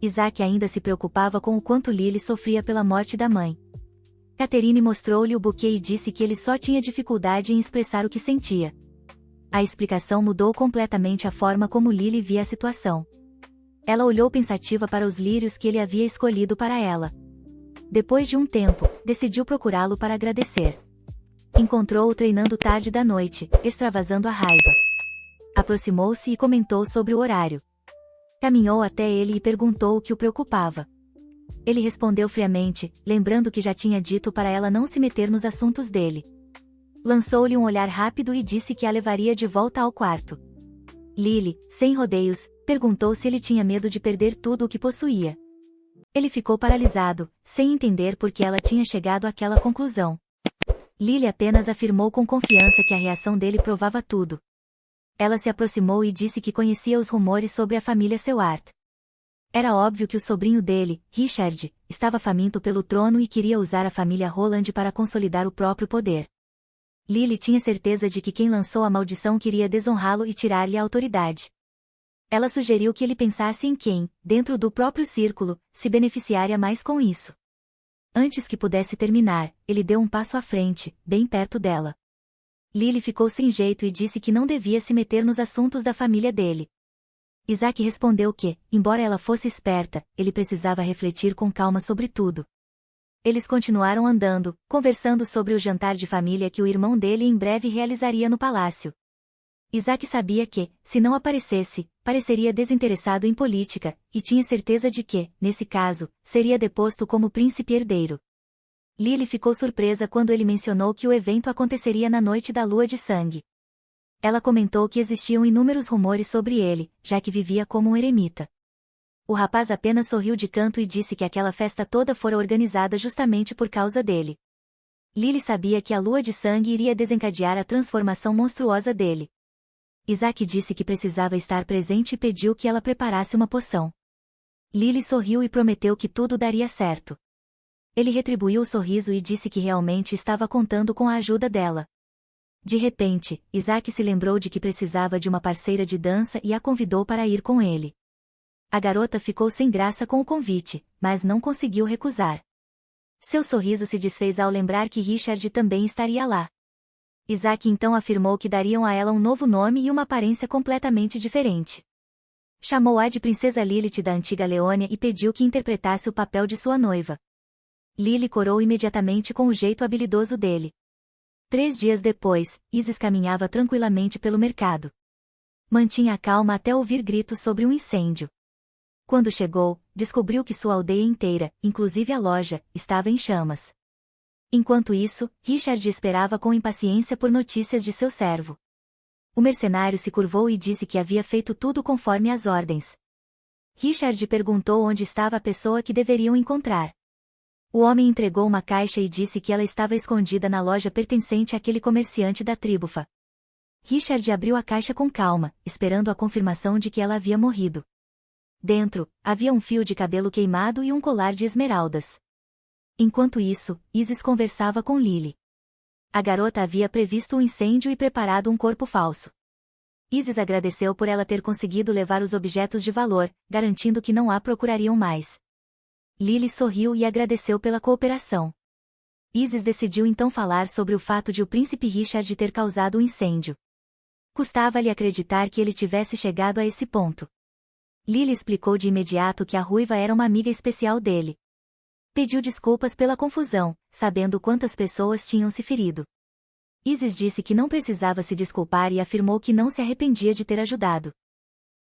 Isaac ainda se preocupava com o quanto Lily sofria pela morte da mãe. Catherine mostrou-lhe o buquê e disse que ele só tinha dificuldade em expressar o que sentia. A explicação mudou completamente a forma como Lily via a situação. Ela olhou pensativa para os lírios que ele havia escolhido para ela. Depois de um tempo, decidiu procurá-lo para agradecer. Encontrou-o treinando tarde da noite, extravasando a raiva. Aproximou-se e comentou sobre o horário. Caminhou até ele e perguntou o que o preocupava. Ele respondeu friamente, lembrando que já tinha dito para ela não se meter nos assuntos dele. Lançou-lhe um olhar rápido e disse que a levaria de volta ao quarto. Lily, sem rodeios, perguntou se ele tinha medo de perder tudo o que possuía. Ele ficou paralisado, sem entender por que ela tinha chegado àquela conclusão. Lily apenas afirmou com confiança que a reação dele provava tudo. Ela se aproximou e disse que conhecia os rumores sobre a família Seward. Era óbvio que o sobrinho dele, Richard, estava faminto pelo trono e queria usar a família Holland para consolidar o próprio poder. Lily tinha certeza de que quem lançou a maldição queria desonrá-lo e tirar-lhe a autoridade. Ela sugeriu que ele pensasse em quem, dentro do próprio círculo, se beneficiaria mais com isso. Antes que pudesse terminar, ele deu um passo à frente, bem perto dela. Lily ficou sem jeito e disse que não devia se meter nos assuntos da família dele. Isaac respondeu que, embora ela fosse esperta, ele precisava refletir com calma sobre tudo. Eles continuaram andando, conversando sobre o jantar de família que o irmão dele em breve realizaria no palácio. Isaac sabia que, se não aparecesse, pareceria desinteressado em política, e tinha certeza de que, nesse caso, seria deposto como príncipe herdeiro. Lily ficou surpresa quando ele mencionou que o evento aconteceria na noite da lua de sangue. Ela comentou que existiam inúmeros rumores sobre ele, já que vivia como um eremita. O rapaz apenas sorriu de canto e disse que aquela festa toda fora organizada justamente por causa dele. Lily sabia que a lua de sangue iria desencadear a transformação monstruosa dele. Isaac disse que precisava estar presente e pediu que ela preparasse uma poção. Lily sorriu e prometeu que tudo daria certo. Ele retribuiu o sorriso e disse que realmente estava contando com a ajuda dela. De repente, Isaac se lembrou de que precisava de uma parceira de dança e a convidou para ir com ele. A garota ficou sem graça com o convite, mas não conseguiu recusar. Seu sorriso se desfez ao lembrar que Richard também estaria lá. Isaac então afirmou que dariam a ela um novo nome e uma aparência completamente diferente. Chamou-a de Princesa Lilith da antiga Leônia e pediu que interpretasse o papel de sua noiva. Lily corou imediatamente com o jeito habilidoso dele. 3 dias depois, Isis caminhava tranquilamente pelo mercado. Mantinha a calma até ouvir gritos sobre um incêndio. Quando chegou, descobriu que sua aldeia inteira, inclusive a loja, estava em chamas. Enquanto isso, Richard esperava com impaciência por notícias de seu servo. O mercenário se curvou e disse que havia feito tudo conforme as ordens. Richard perguntou onde estava a pessoa que deveriam encontrar. O homem entregou uma caixa e disse que ela estava escondida na loja pertencente àquele comerciante da Tribufa. Richard abriu a caixa com calma, esperando a confirmação de que ela havia morrido. Dentro, havia um fio de cabelo queimado e um colar de esmeraldas. Enquanto isso, Isis conversava com Lily. A garota havia previsto um incêndio e preparado um corpo falso. Isis agradeceu por ela ter conseguido levar os objetos de valor, garantindo que não a procurariam mais. Lily sorriu e agradeceu pela cooperação. Isis decidiu então falar sobre o fato de o príncipe Richard ter causado o incêndio. Custava-lhe acreditar que ele tivesse chegado a esse ponto. Lily explicou de imediato que a ruiva era uma amiga especial dele. Pediu desculpas pela confusão, sabendo quantas pessoas tinham se ferido. Isis disse que não precisava se desculpar e afirmou que não se arrependia de ter ajudado.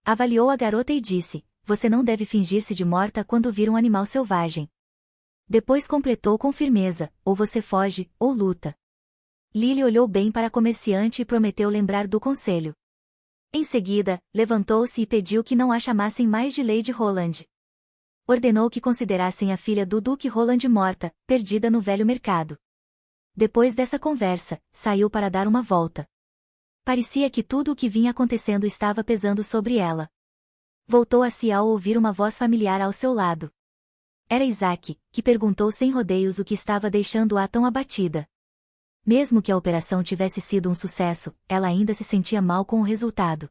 Avaliou a garota e disse: "Você não deve fingir-se de morta quando vir um animal selvagem." Depois completou com firmeza: "Ou você foge, ou luta." Lily olhou bem para a comerciante e prometeu lembrar do conselho. Em seguida, levantou-se e pediu que não a chamassem mais de Lady Holland. Ordenou que considerassem a filha do Duque Roland morta, perdida no velho mercado. Depois dessa conversa, saiu para dar uma volta. Parecia que tudo o que vinha acontecendo estava pesando sobre ela. Voltou a si ao ouvir uma voz familiar ao seu lado. Era Isaac, que perguntou sem rodeios o que estava deixando-a tão abatida. Mesmo que a operação tivesse sido um sucesso, ela ainda se sentia mal com o resultado.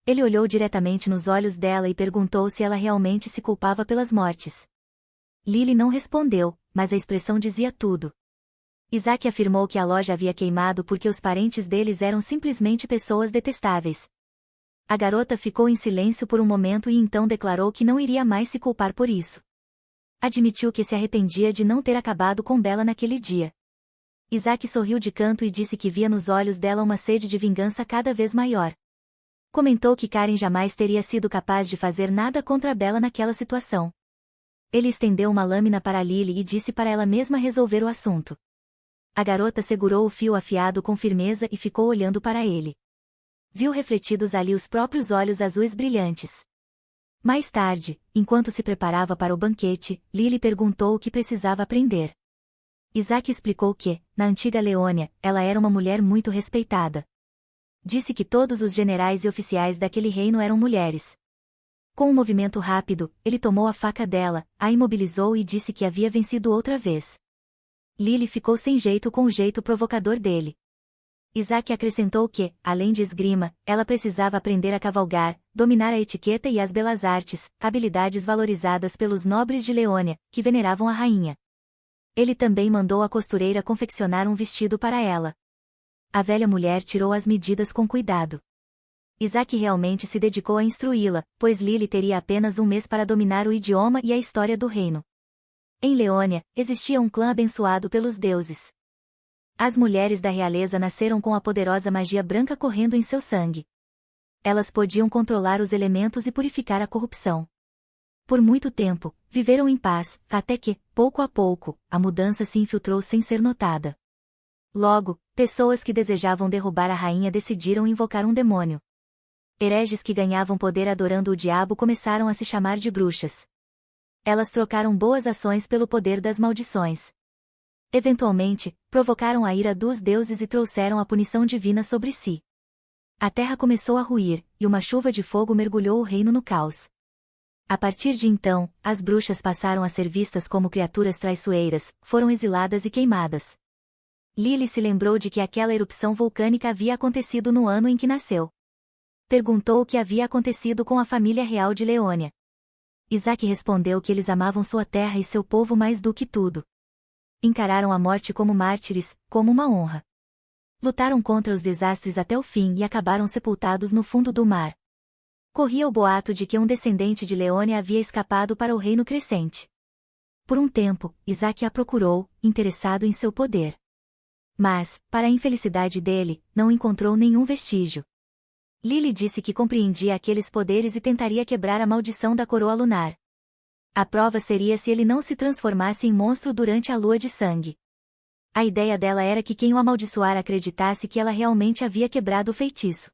Ele olhou diretamente nos olhos dela e perguntou se ela realmente se culpava pelas mortes. Lily não respondeu, mas a expressão dizia tudo. Isaac afirmou que a loja havia queimado porque os parentes deles eram simplesmente pessoas detestáveis. A garota ficou em silêncio por um momento e então declarou que não iria mais se culpar por isso. Admitiu que se arrependia de não ter acabado com Bella naquele dia. Isaac sorriu de canto e disse que via nos olhos dela uma sede de vingança cada vez maior. Comentou que Karen jamais teria sido capaz de fazer nada contra Bella naquela situação. Ele estendeu uma lâmina para Lily e disse para ela mesma resolver o assunto. A garota segurou o fio afiado com firmeza e ficou olhando para ele. Viu refletidos ali os próprios olhos azuis brilhantes. Mais tarde, enquanto se preparava para o banquete, Lily perguntou o que precisava aprender. Isaac explicou que, na antiga Leônia, ela era uma mulher muito respeitada. Disse que todos os generais e oficiais daquele reino eram mulheres. Com um movimento rápido, ele tomou a faca dela, a imobilizou e disse que havia vencido outra vez. Lily ficou sem jeito com o jeito provocador dele. Isaac acrescentou que, além de esgrima, ela precisava aprender a cavalgar, dominar a etiqueta e as belas artes, habilidades valorizadas pelos nobres de Leônia, que veneravam a rainha. Ele também mandou a costureira confeccionar um vestido para ela. A velha mulher tirou as medidas com cuidado. Isaac realmente se dedicou a instruí-la, pois Lily teria apenas um mês para dominar o idioma e a história do reino. Em Leônia, existia um clã abençoado pelos deuses. As mulheres da realeza nasceram com a poderosa magia branca correndo em seu sangue. Elas podiam controlar os elementos e purificar a corrupção. Por muito tempo, viveram em paz, até que, pouco a pouco, a mudança se infiltrou sem ser notada. Logo, pessoas que desejavam derrubar a rainha decidiram invocar um demônio. Hereges que ganhavam poder adorando o diabo começaram a se chamar de bruxas. Elas trocaram boas ações pelo poder das maldições. Eventualmente, provocaram a ira dos deuses e trouxeram a punição divina sobre si. A terra começou a ruir, e uma chuva de fogo mergulhou o reino no caos. A partir de então, as bruxas passaram a ser vistas como criaturas traiçoeiras, foram exiladas e queimadas. Lily se lembrou de que aquela erupção vulcânica havia acontecido no ano em que nasceu. Perguntou o que havia acontecido com a família real de Leônia. Isaac respondeu que eles amavam sua terra e seu povo mais do que tudo. Encararam a morte como mártires, como uma honra. Lutaram contra os desastres até o fim e acabaram sepultados no fundo do mar. Corria o boato de que um descendente de Leônia havia escapado para o reino crescente. Por um tempo, Isaac a procurou, interessado em seu poder. Mas, para a infelicidade dele, não encontrou nenhum vestígio. Lily disse que compreendia aqueles poderes e tentaria quebrar a maldição da coroa lunar. A prova seria se ele não se transformasse em monstro durante a lua de sangue. A ideia dela era que quem o amaldiçoara acreditasse que ela realmente havia quebrado o feitiço.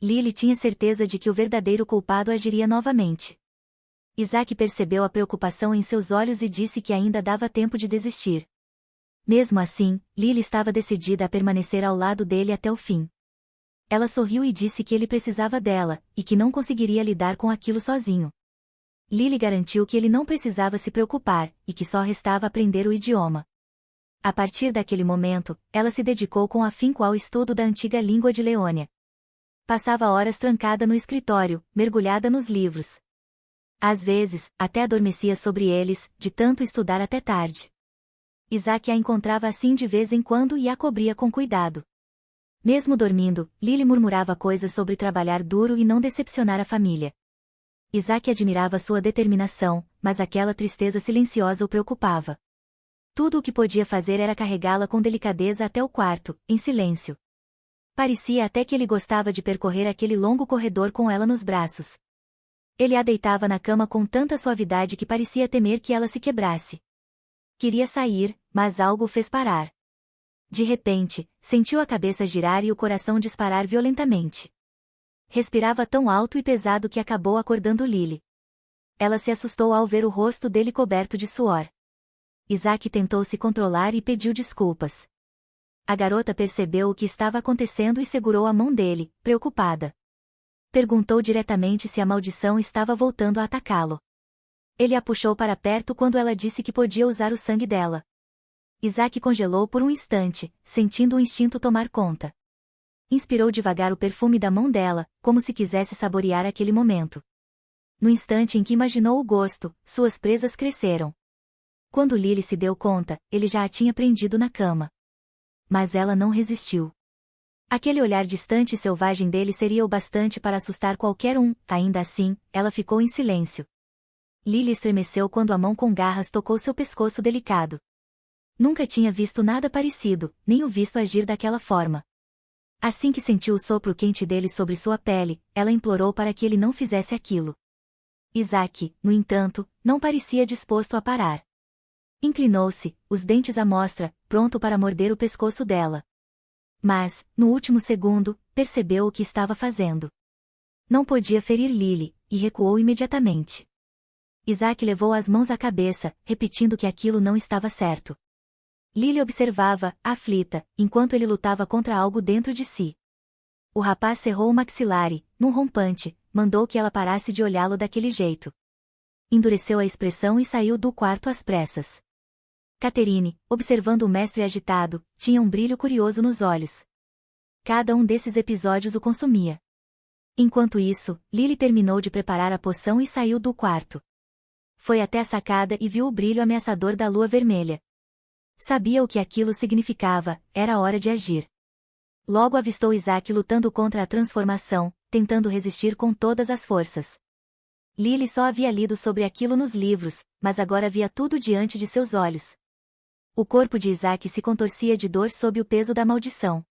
Lily tinha certeza de que o verdadeiro culpado agiria novamente. Isaac percebeu a preocupação em seus olhos e disse que ainda dava tempo de desistir. Mesmo assim, Lily estava decidida a permanecer ao lado dele até o fim. Ela sorriu e disse que ele precisava dela, e que não conseguiria lidar com aquilo sozinho. Lily garantiu que ele não precisava se preocupar, e que só restava aprender o idioma. A partir daquele momento, ela se dedicou com afinco ao estudo da antiga língua de Leônia. Passava horas trancada no escritório, mergulhada nos livros. Às vezes, até adormecia sobre eles, de tanto estudar até tarde. Isaac a encontrava assim de vez em quando e a cobria com cuidado. Mesmo dormindo, Lily murmurava coisas sobre trabalhar duro e não decepcionar a família. Isaac admirava sua determinação, mas aquela tristeza silenciosa o preocupava. Tudo o que podia fazer era carregá-la com delicadeza até o quarto, em silêncio. Parecia até que ele gostava de percorrer aquele longo corredor com ela nos braços. Ele a deitava na cama com tanta suavidade que parecia temer que ela se quebrasse. Queria sair, mas algo o fez parar. De repente, sentiu a cabeça girar e o coração disparar violentamente. Respirava tão alto e pesado que acabou acordando Lily. Ela se assustou ao ver o rosto dele coberto de suor. Isaac tentou se controlar e pediu desculpas. A garota percebeu o que estava acontecendo e segurou a mão dele, preocupada. Perguntou diretamente se a maldição estava voltando a atacá-lo. Ele a puxou para perto quando ela disse que podia usar o sangue dela. Isaac congelou por um instante, sentindo o instinto tomar conta. Inspirou devagar o perfume da mão dela, como se quisesse saborear aquele momento. No instante em que imaginou o gosto, suas presas cresceram. Quando Lily se deu conta, ele já a tinha prendido na cama. Mas ela não resistiu. Aquele olhar distante e selvagem dele seria o bastante para assustar qualquer um, ainda assim, ela ficou em silêncio. Lily estremeceu quando a mão com garras tocou seu pescoço delicado. Nunca tinha visto nada parecido, nem o visto agir daquela forma. Assim que sentiu o sopro quente dele sobre sua pele, ela implorou para que ele não fizesse aquilo. Isaac, no entanto, não parecia disposto a parar. Inclinou-se, os dentes à mostra, pronto para morder o pescoço dela. Mas, no último segundo, percebeu o que estava fazendo. Não podia ferir Lily, e recuou imediatamente. Isaac levou as mãos à cabeça, repetindo que aquilo não estava certo. Lily observava, aflita, enquanto ele lutava contra algo dentro de si. O rapaz cerrou o maxilar e, num rompante, mandou que ela parasse de olhá-lo daquele jeito. Endureceu a expressão e saiu do quarto às pressas. Catherine, observando o mestre agitado, tinha um brilho curioso nos olhos. Cada um desses episódios o consumia. Enquanto isso, Lily terminou de preparar a poção e saiu do quarto. Foi até a sacada e viu o brilho ameaçador da lua vermelha. Sabia o que aquilo significava, era hora de agir. Logo avistou Isaac lutando contra a transformação, tentando resistir com todas as forças. Lily só havia lido sobre aquilo nos livros, mas agora via tudo diante de seus olhos. O corpo de Isaac se contorcia de dor sob o peso da maldição.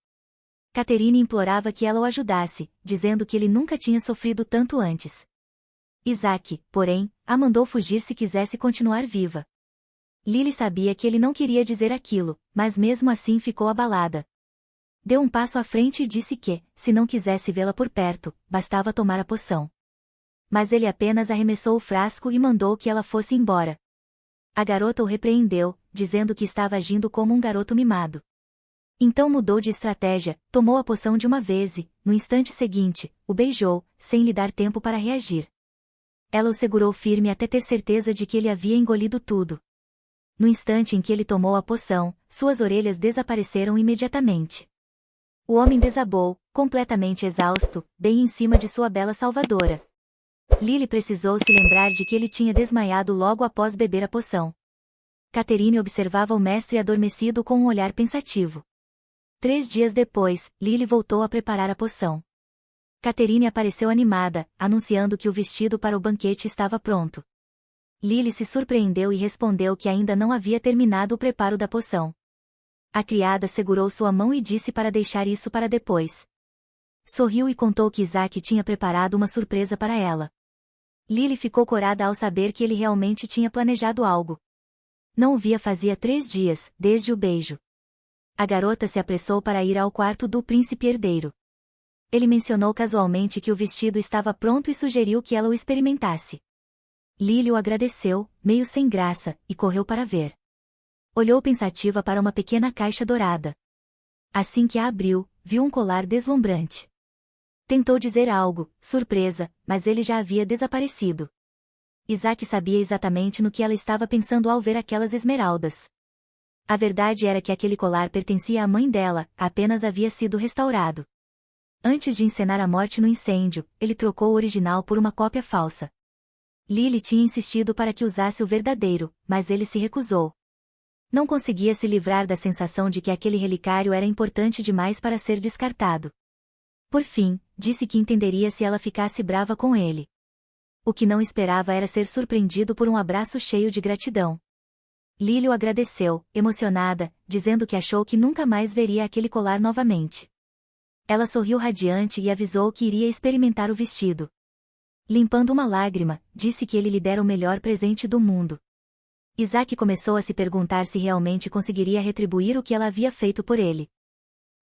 Catherine implorava que ela o ajudasse, dizendo que ele nunca tinha sofrido tanto antes. Isaac, porém, a mandou fugir se quisesse continuar viva. Lily sabia que ele não queria dizer aquilo, mas mesmo assim ficou abalada. Deu um passo à frente e disse que, se não quisesse vê-la por perto, bastava tomar a poção. Mas ele apenas arremessou o frasco e mandou que ela fosse embora. A garota o repreendeu, dizendo que estava agindo como um garoto mimado. Então mudou de estratégia, tomou a poção de uma vez e, no instante seguinte, o beijou, sem lhe dar tempo para reagir. Ela o segurou firme até ter certeza de que ele havia engolido tudo. No instante em que ele tomou a poção, suas orelhas desapareceram imediatamente. O homem desabou, completamente exausto, bem em cima de sua bela salvadora. Lily precisou se lembrar de que ele tinha desmaiado logo após beber a poção. Catherine observava o mestre adormecido com um olhar pensativo. 3 dias depois, Lily voltou a preparar a poção. Catherine apareceu animada, anunciando que o vestido para o banquete estava pronto. Lily se surpreendeu e respondeu que ainda não havia terminado o preparo da poção. A criada segurou sua mão e disse para deixar isso para depois. Sorriu e contou que Isaac tinha preparado uma surpresa para ela. Lily ficou corada ao saber que ele realmente tinha planejado algo. Não o via fazia 3 dias, desde o beijo. A garota se apressou para ir ao quarto do príncipe herdeiro. Ele mencionou casualmente que o vestido estava pronto e sugeriu que ela o experimentasse. Lily o agradeceu, meio sem graça, e correu para ver. Olhou pensativa para uma pequena caixa dourada. Assim que a abriu, viu um colar deslumbrante. Tentou dizer algo, surpresa, mas ele já havia desaparecido. Isaac sabia exatamente no que ela estava pensando ao ver aquelas esmeraldas. A verdade era que aquele colar pertencia à mãe dela, apenas havia sido restaurado. Antes de encenar a morte no incêndio, ele trocou o original por uma cópia falsa. Lily tinha insistido para que usasse o verdadeiro, mas ele se recusou. Não conseguia se livrar da sensação de que aquele relicário era importante demais para ser descartado. Por fim, disse que entenderia se ela ficasse brava com ele. O que não esperava era ser surpreendido por um abraço cheio de gratidão. Lily o agradeceu, emocionada, dizendo que achou que nunca mais veria aquele colar novamente. Ela sorriu radiante e avisou que iria experimentar o vestido. Limpando uma lágrima, disse que ele lhe dera o melhor presente do mundo. Isaac começou a se perguntar se realmente conseguiria retribuir o que ela havia feito por ele.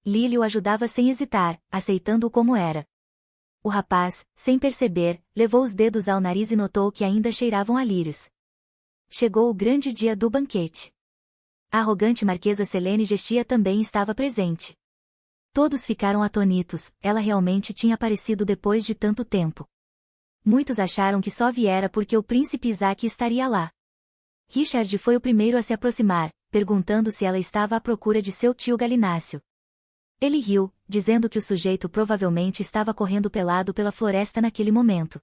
Lily o ajudava sem hesitar, aceitando-o como era. O rapaz, sem perceber, levou os dedos ao nariz e notou que ainda cheiravam a lírios. Chegou o grande dia do banquete. A arrogante Marquesa Selene Gestia também estava presente. Todos ficaram atônitos, ela realmente tinha aparecido depois de tanto tempo. Muitos acharam que só viera porque o príncipe Isaac estaria lá. Richard foi o primeiro a se aproximar, perguntando se ela estava à procura de seu tio Galinácio. Ele riu, dizendo que o sujeito provavelmente estava correndo pelado pela floresta naquele momento.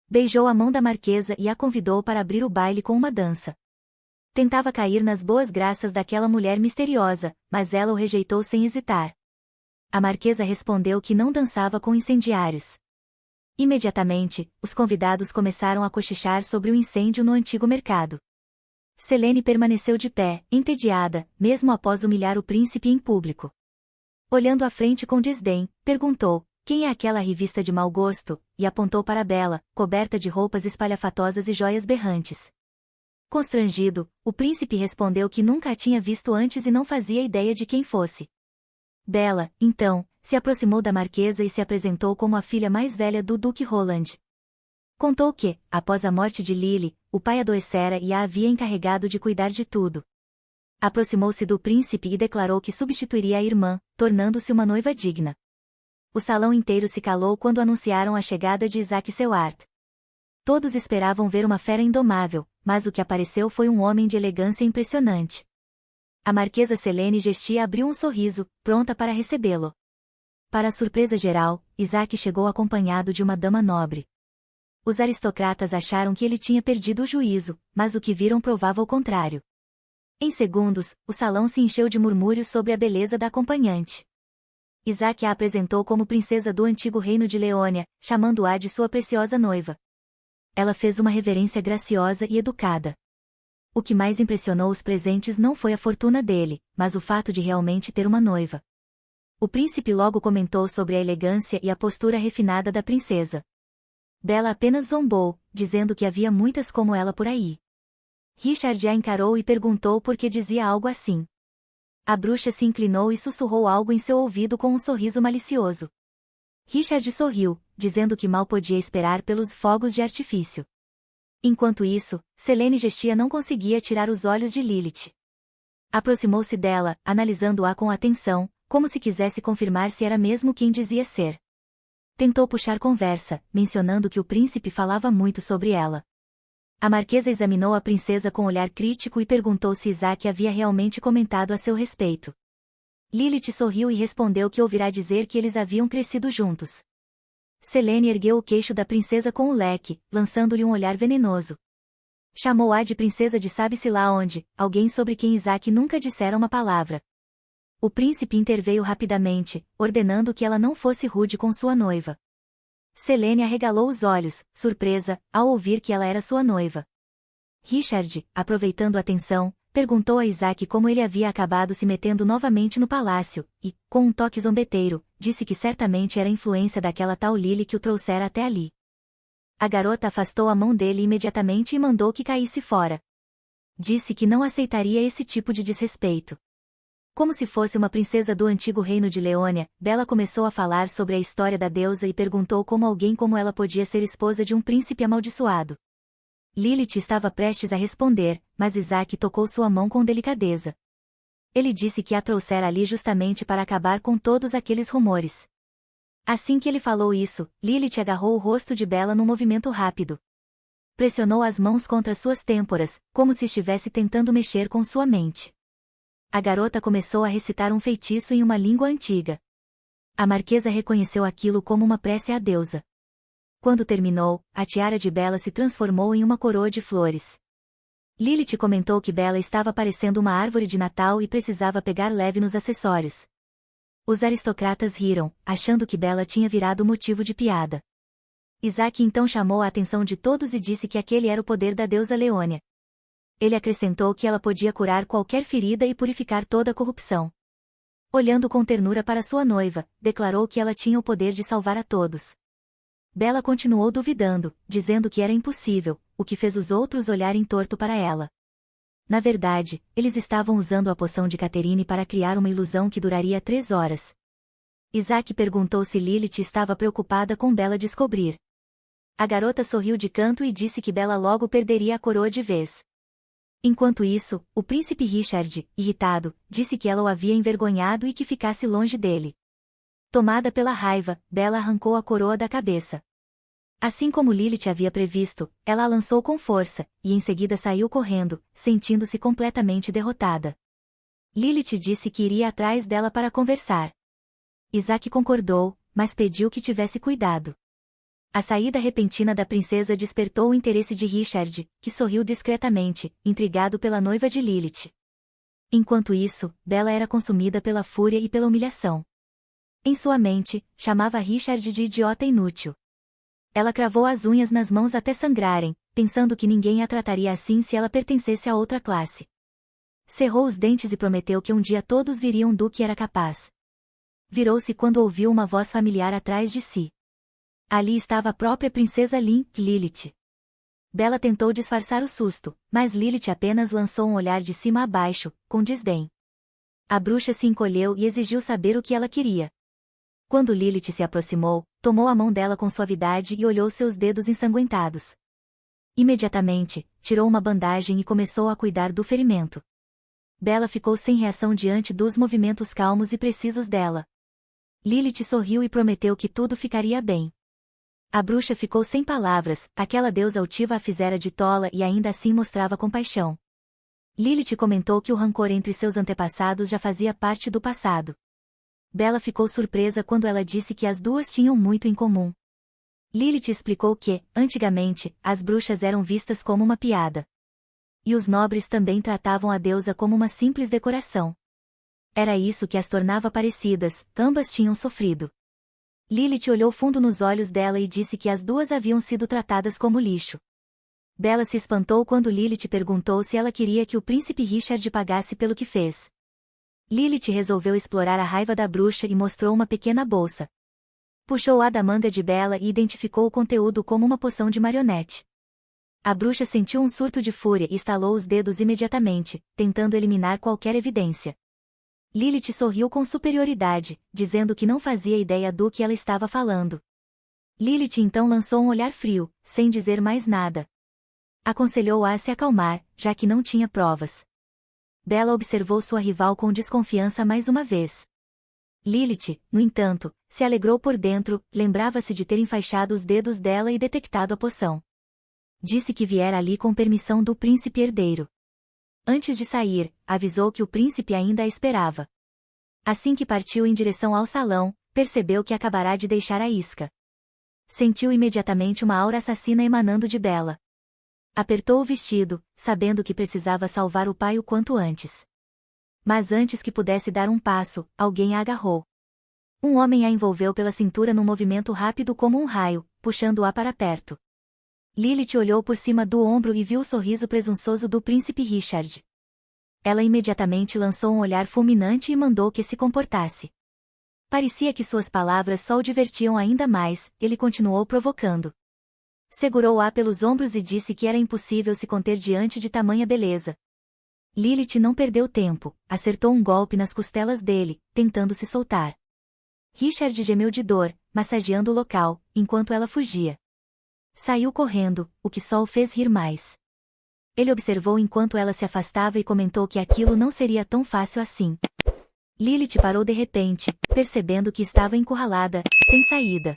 Beijou a mão da marquesa e a convidou para abrir o baile com uma dança. Tentava cair nas boas graças daquela mulher misteriosa, mas ela o rejeitou sem hesitar. A marquesa respondeu que não dançava com incendiários. Imediatamente, os convidados começaram a cochichar sobre o incêndio no antigo mercado. Selene permaneceu de pé, entediada, mesmo após humilhar o príncipe em público. Olhando à frente com desdém, perguntou, quem é aquela revista de mau gosto, e apontou para Bela, coberta de roupas espalhafatosas e joias berrantes. Constrangido, o príncipe respondeu que nunca a tinha visto antes e não fazia ideia de quem fosse. Bela, então, se aproximou da marquesa e se apresentou como a filha mais velha do Duque Roland. Contou que, após a morte de Lily, o pai adoecera e a havia encarregado de cuidar de tudo. Aproximou-se do príncipe e declarou que substituiria a irmã, tornando-se uma noiva digna. O salão inteiro se calou quando anunciaram a chegada de Isaac Seward. Todos esperavam ver uma fera indomável, mas o que apareceu foi um homem de elegância impressionante. A marquesa Selene Gestia abriu um sorriso, pronta para recebê-lo. Para a surpresa geral, Isaac chegou acompanhado de uma dama nobre. Os aristocratas acharam que ele tinha perdido o juízo, mas o que viram provava o contrário. Em segundos, o salão se encheu de murmúrios sobre a beleza da acompanhante. Isaac a apresentou como princesa do antigo reino de Leônia, chamando-a de sua preciosa noiva. Ela fez uma reverência graciosa e educada. O que mais impressionou os presentes não foi a fortuna dele, mas o fato de realmente ter uma noiva. O príncipe logo comentou sobre a elegância e a postura refinada da princesa. Bela apenas zombou, dizendo que havia muitas como ela por aí. Richard a encarou e perguntou por que dizia algo assim. A bruxa se inclinou e sussurrou algo em seu ouvido com um sorriso malicioso. Richard sorriu, dizendo que mal podia esperar pelos fogos de artifício. Enquanto isso, Selene Gestia não conseguia tirar os olhos de Lilith. Aproximou-se dela, analisando-a com atenção, como se quisesse confirmar se era mesmo quem dizia ser. Tentou puxar conversa, mencionando que o príncipe falava muito sobre ela. A marquesa examinou a princesa com olhar crítico e perguntou se Isaac havia realmente comentado a seu respeito. Lilith sorriu e respondeu que ouvirá dizer que eles haviam crescido juntos. Selene ergueu o queixo da princesa com o leque, lançando-lhe um olhar venenoso. Chamou-a de princesa de sabe-se lá onde, alguém sobre quem Isaac nunca dissera uma palavra. O príncipe interveio rapidamente, ordenando que ela não fosse rude com sua noiva. Selene arregalou os olhos, surpresa, ao ouvir que ela era sua noiva. Richard, aproveitando a atenção, perguntou a Isaac como ele havia acabado se metendo novamente no palácio, e, com um toque zombeteiro, disse que certamente era a influência daquela tal Lily que o trouxera até ali. A garota afastou a mão dele imediatamente e mandou que caísse fora. Disse que não aceitaria esse tipo de desrespeito. Como se fosse uma princesa do antigo reino de Leônia, Bela começou a falar sobre a história da deusa e perguntou como alguém como ela podia ser esposa de um príncipe amaldiçoado. Lilith estava prestes a responder, mas Isaac tocou sua mão com delicadeza. Ele disse que a trouxera ali justamente para acabar com todos aqueles rumores. Assim que ele falou isso, Lilith agarrou o rosto de Bela num movimento rápido. Pressionou as mãos contra suas têmporas, como se estivesse tentando mexer com sua mente. A garota começou a recitar um feitiço em uma língua antiga. A marquesa reconheceu aquilo como uma prece à deusa. Quando terminou, a tiara de Bela se transformou em uma coroa de flores. Lilith comentou que Bela estava parecendo uma árvore de Natal e precisava pegar leve nos acessórios. Os aristocratas riram, achando que Bela tinha virado motivo de piada. Isaac então chamou a atenção de todos e disse que aquele era o poder da deusa Leônia. Ele acrescentou que ela podia curar qualquer ferida e purificar toda a corrupção. Olhando com ternura para sua noiva, declarou que ela tinha o poder de salvar a todos. Bela continuou duvidando, dizendo que era impossível, o que fez os outros olharem torto para ela. Na verdade, eles estavam usando a poção de Catherine para criar uma ilusão que duraria 3 horas. Isaac perguntou se Lilith estava preocupada com Bella descobrir. A garota sorriu de canto e disse que Bella logo perderia a coroa de vez. Enquanto isso, o príncipe Richard, irritado, disse que ela o havia envergonhado e que ficasse longe dele. Tomada pela raiva, Bella arrancou a coroa da cabeça. Assim como Lilith havia previsto, ela a lançou com força, e em seguida saiu correndo, sentindo-se completamente derrotada. Lilith disse que iria atrás dela para conversar. Isaac concordou, mas pediu que tivesse cuidado. A saída repentina da princesa despertou o interesse de Richard, que sorriu discretamente, intrigado pela noiva de Lilith. Enquanto isso, Bella era consumida pela fúria e pela humilhação. Em sua mente, chamava Richard de idiota inútil. Ela cravou as unhas nas mãos até sangrarem, pensando que ninguém a trataria assim se ela pertencesse a outra classe. Cerrou os dentes e prometeu que um dia todos viriam do que era capaz. Virou-se quando ouviu uma voz familiar atrás de si. Ali estava a própria princesa Lilith. Bella tentou disfarçar o susto, mas Lilith apenas lançou um olhar de cima a baixo, com desdém. A bruxa se encolheu e exigiu saber o que ela queria. Quando Lilith se aproximou, tomou a mão dela com suavidade e olhou seus dedos ensanguentados. Imediatamente, tirou uma bandagem e começou a cuidar do ferimento. Bella ficou sem reação diante dos movimentos calmos e precisos dela. Lilith sorriu e prometeu que tudo ficaria bem. A bruxa ficou sem palavras, aquela deusa altiva a fizera de tola e ainda assim mostrava compaixão. Lilith comentou que o rancor entre seus antepassados já fazia parte do passado. Bella ficou surpresa quando ela disse que as duas tinham muito em comum. Lilith explicou que, antigamente, as bruxas eram vistas como uma piada. E os nobres também tratavam a deusa como uma simples decoração. Era isso que as tornava parecidas, ambas tinham sofrido. Lilith olhou fundo nos olhos dela e disse que as duas haviam sido tratadas como lixo. Bella se espantou quando Lilith perguntou se ela queria que o príncipe Richard pagasse pelo que fez. Lilith resolveu explorar a raiva da bruxa e mostrou uma pequena bolsa. Puxou-a da manga de Bella e identificou o conteúdo como uma poção de marionete. A bruxa sentiu um surto de fúria e estalou os dedos imediatamente, tentando eliminar qualquer evidência. Lilith sorriu com superioridade, dizendo que não fazia ideia do que ela estava falando. Lilith então lançou um olhar frio, sem dizer mais nada. Aconselhou-a a se acalmar, já que não tinha provas. Bella observou sua rival com desconfiança mais uma vez. Lilith, no entanto, se alegrou por dentro, lembrava-se de ter enfaixado os dedos dela e detectado a poção. Disse que viera ali com permissão do príncipe herdeiro. Antes de sair, avisou que o príncipe ainda a esperava. Assim que partiu em direção ao salão, percebeu que acabará de deixar a isca. Sentiu imediatamente uma aura assassina emanando de Bella. Apertou o vestido, sabendo que precisava salvar o pai o quanto antes. Mas antes que pudesse dar um passo, alguém a agarrou. Um homem a envolveu pela cintura num movimento rápido como um raio, puxando-a para perto. Lilith olhou por cima do ombro e viu o sorriso presunçoso do príncipe Richard. Ela imediatamente lançou um olhar fulminante e mandou que se comportasse. Parecia que suas palavras só o divertiam ainda mais, ele continuou provocando. Segurou-a pelos ombros e disse que era impossível se conter diante de tamanha beleza. Lilith não perdeu tempo, acertou um golpe nas costelas dele, tentando se soltar. Richard gemeu de dor, massageando o local, enquanto ela fugia. Saiu correndo, o que só o fez rir mais. Ele observou enquanto ela se afastava e comentou que aquilo não seria tão fácil assim. Lilith parou de repente, percebendo que estava encurralada, sem saída.